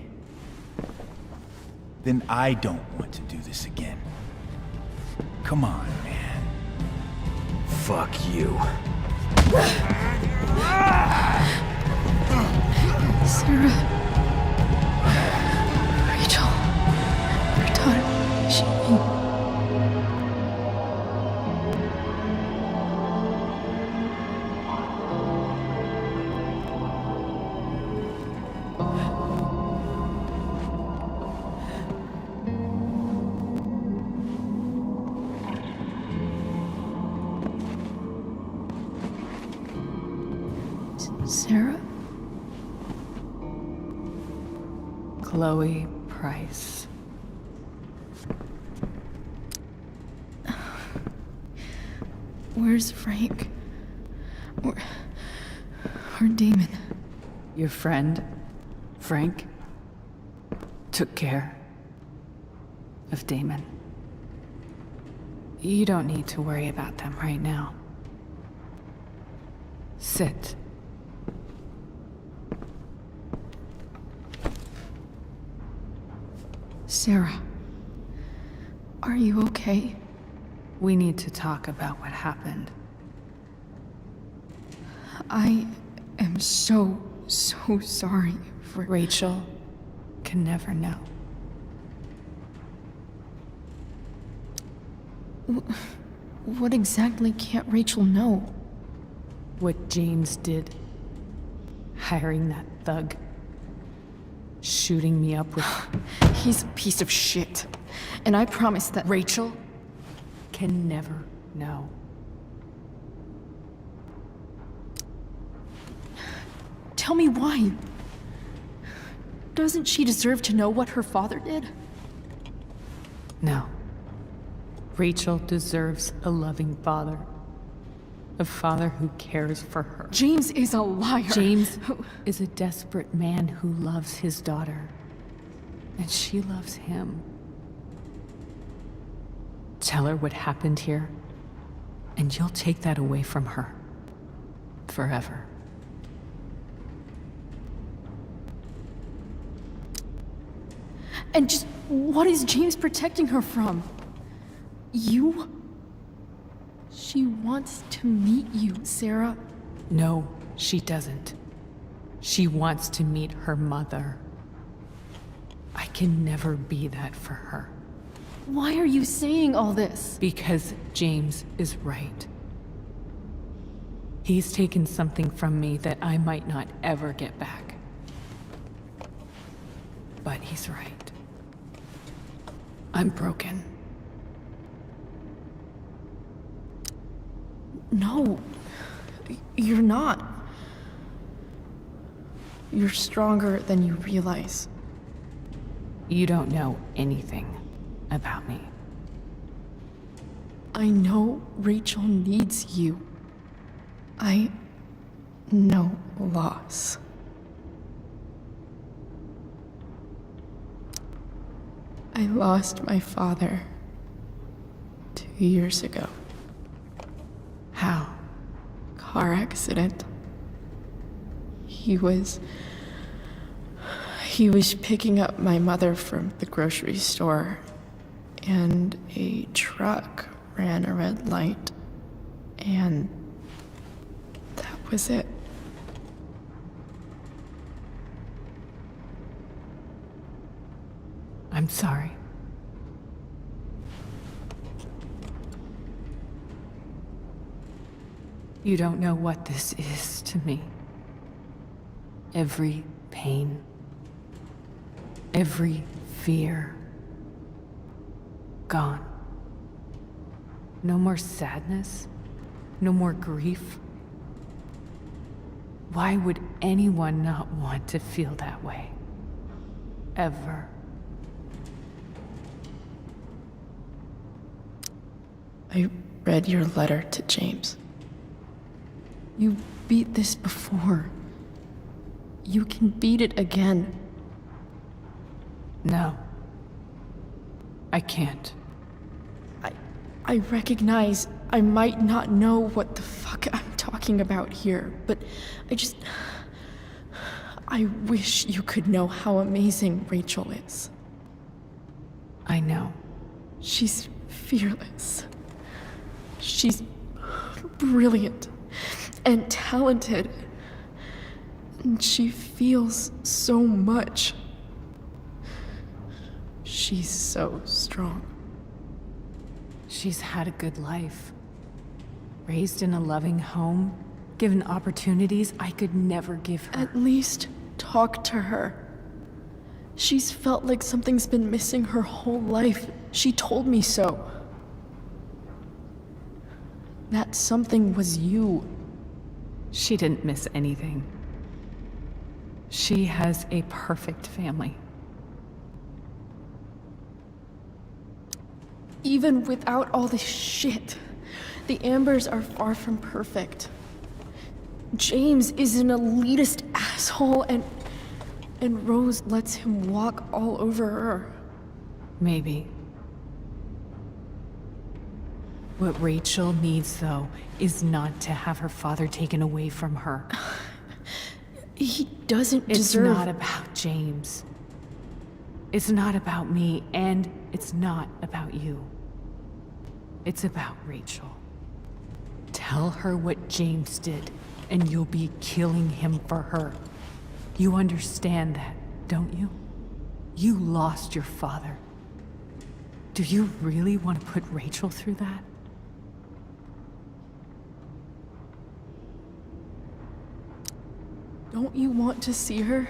Then I don't want to do this again. Come on, man. Fuck you. Sera. Rachel. Your daughter. She... Sera? Chloe Price. Where's Frank? Or Damon? Your friend, Frank, took care of Damon. You don't need to worry about them right now. Sit. Sera, are you okay? We need to talk about what happened. I am so sorry for... Rachel can never know. What exactly can't Rachel know? What James did. Hiring that thug. Shooting me up with... He's a piece of shit. And I promise that... Rachel can never know. Tell me why. Doesn't she deserve to know what her father did? No. Rachel deserves a loving father. A father who cares for her. James is a liar. James is a desperate man who loves his daughter. And she loves him. Tell her what happened here, and you'll take that away from her. Forever. And just what is James protecting her from? You? She wants to meet you, Sera. No, she doesn't. She wants to meet her mother. I can never be that for her. Why are you saying all this? Because James is right. He's taken something from me that I might not ever get back. But he's right. I'm broken. No, you're not. You're stronger than you realize. You don't know anything about me. I know Rachel needs you. I know loss. I lost my father 2 years ago. How? Car accident. He was picking up my mother from the grocery store, and a truck ran a red light, and that was it. I'm sorry. You don't know what this is to me. Every pain, every fear, gone. No more sadness, no more grief. Why would anyone not want to feel that way? Ever. I read your letter to James. You beat this before. You can beat it again. No. I can't. I recognize I might not know what the fuck I'm talking about here, but I wish you could know how amazing Rachel is. I know. She's fearless. She's brilliant and talented. And she feels so much. She's so strong. She's had a good life. Raised in a loving home, given opportunities I could never give her. At least talk to her. She's felt like something's been missing her whole life. She told me so. That something was you. She didn't miss anything. She has a perfect family. Even without all this shit, the Ambers are far from perfect. James is an elitist asshole, and Rose lets him walk all over her. Maybe. What Rachel needs, though, is not to have her father taken away from her. He doesn't deserve... deserve... It's not about James. It's not about me, and it's not about you. It's about Rachel. Tell her what James did, and you'll be killing him for her. You understand that, don't you? You lost your father. Do you really want to put Rachel through that? Don't you want to see her?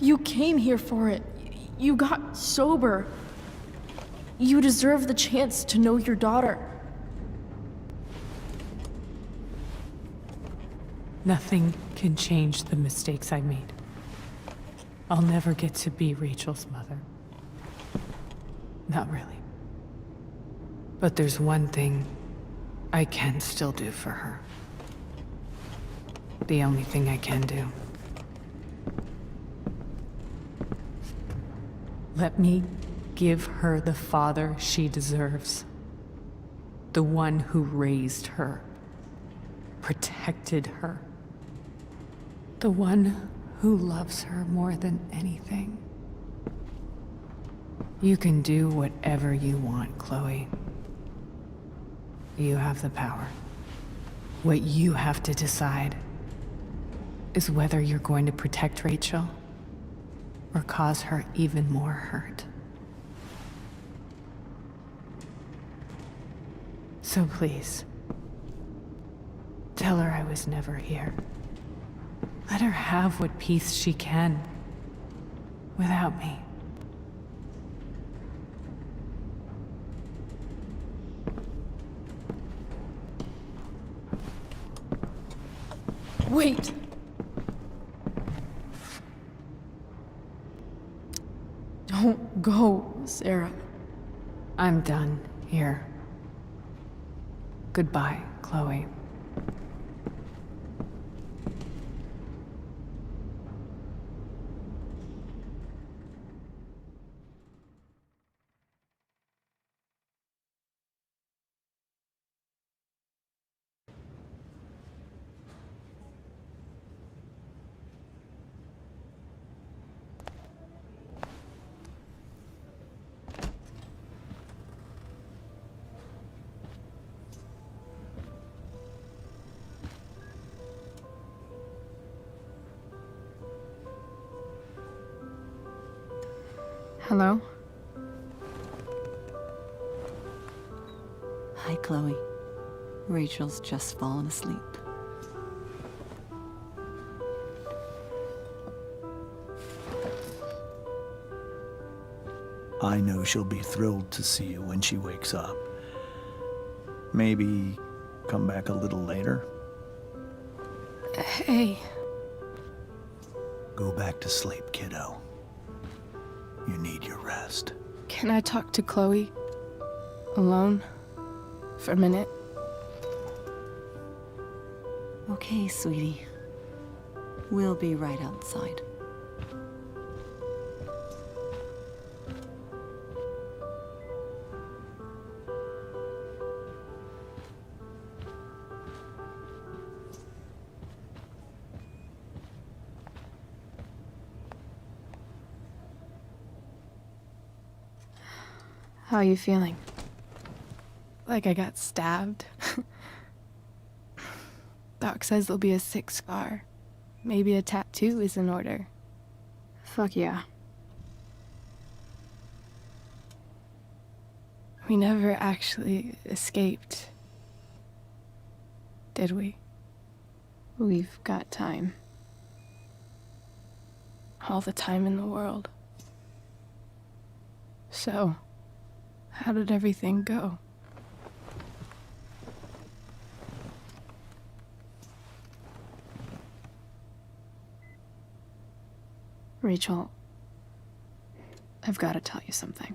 You came here for it. You got sober. You deserve the chance to know your daughter. Nothing can change the mistakes I made. I'll never get to be Rachel's mother. Not really. But there's one thing I can still do for her. The only thing I can do. Let me give her the father she deserves. The one who raised her, protected her. The one who loves her more than anything. You can do whatever you want, Chloe. You have the power. What you have to decide is whether you're going to protect Rachel or cause her even more hurt. So please, tell her I was never here. Let her have what peace she can without me. Wait! Don't go, Sera. I'm done here. Goodbye, Chloe. Hello? Hi, Chloe. Rachel's just fallen asleep. I know she'll be thrilled to see you when she wakes up. Maybe come back a little later? Hey. Go back to sleep, kiddo. You need your rest. Can I talk to Chloe? Alone? For a minute? Okay, sweetie. We'll be right outside. How are you feeling? Like I got stabbed. Doc says there'll be a sick scar. Maybe a tattoo is in order. Fuck yeah. We never actually escaped, did we? We've got time. All the time in the world. So, how did everything go? Rachel, I've got to tell you something.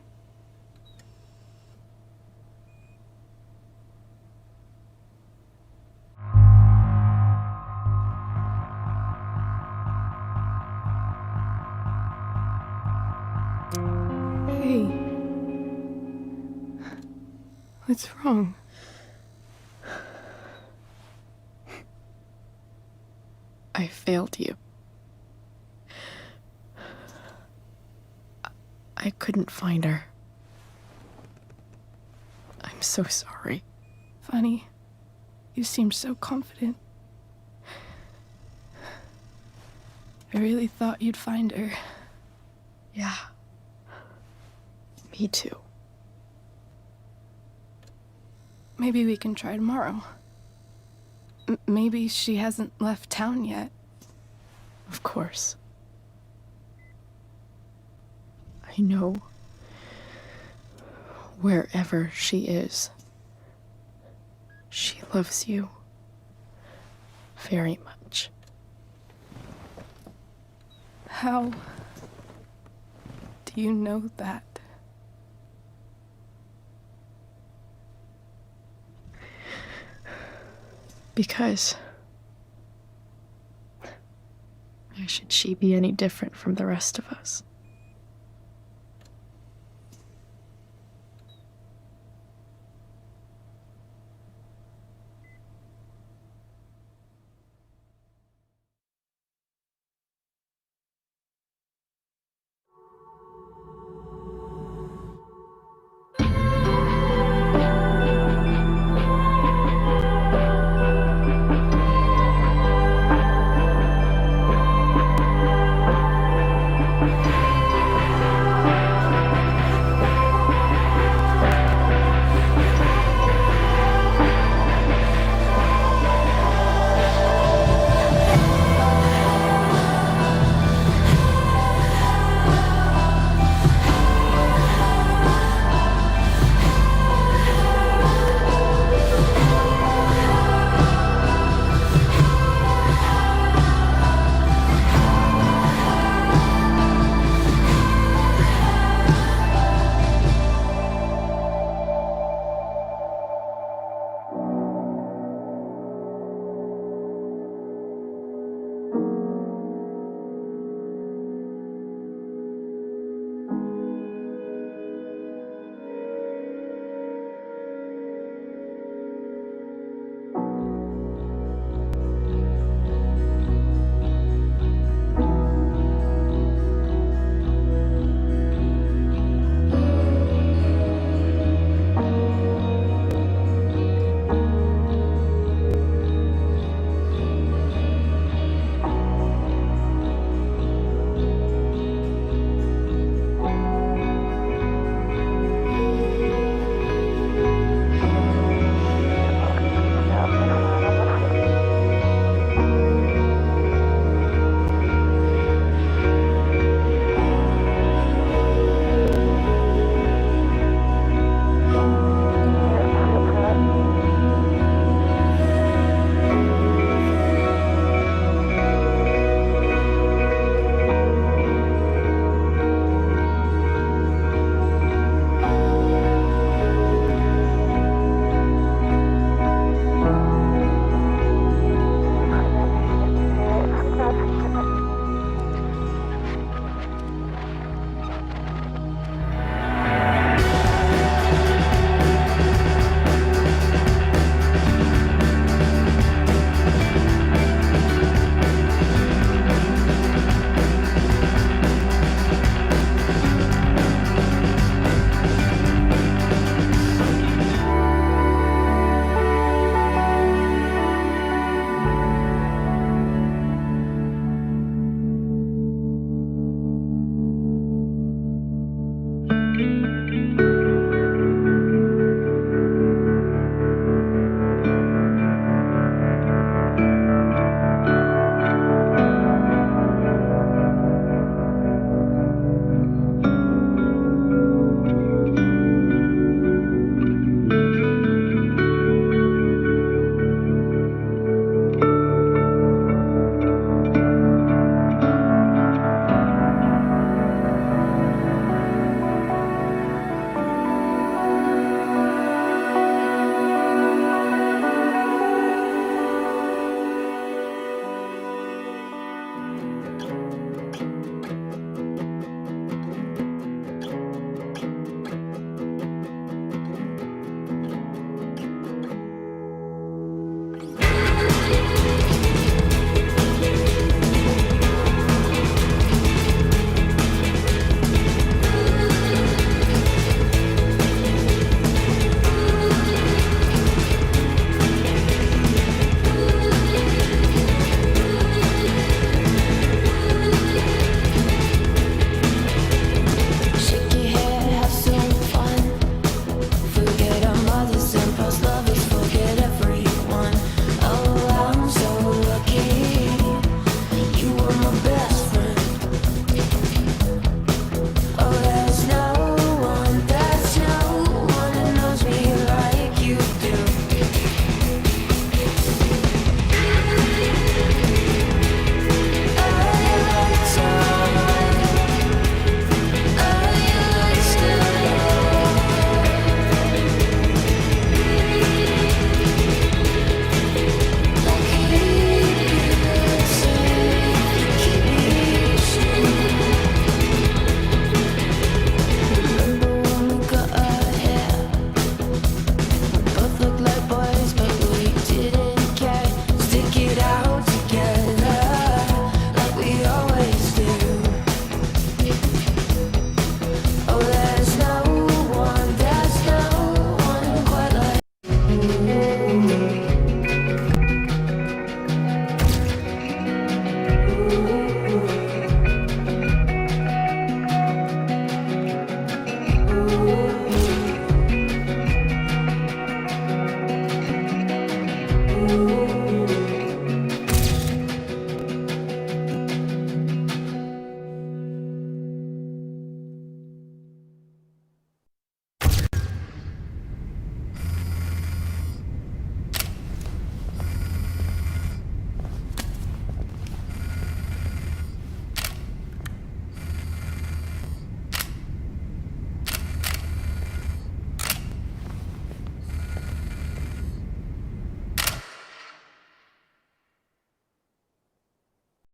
Hey. What's wrong? I failed you. I couldn't find her. I'm so sorry. Funny. You seemed so confident. I really thought you'd find her. Yeah. Me too. Maybe we can try tomorrow. Maybe she hasn't left town yet. Of course. I know wherever she is, she loves you very much. How do you know that? Because why should she be any different from the rest of us?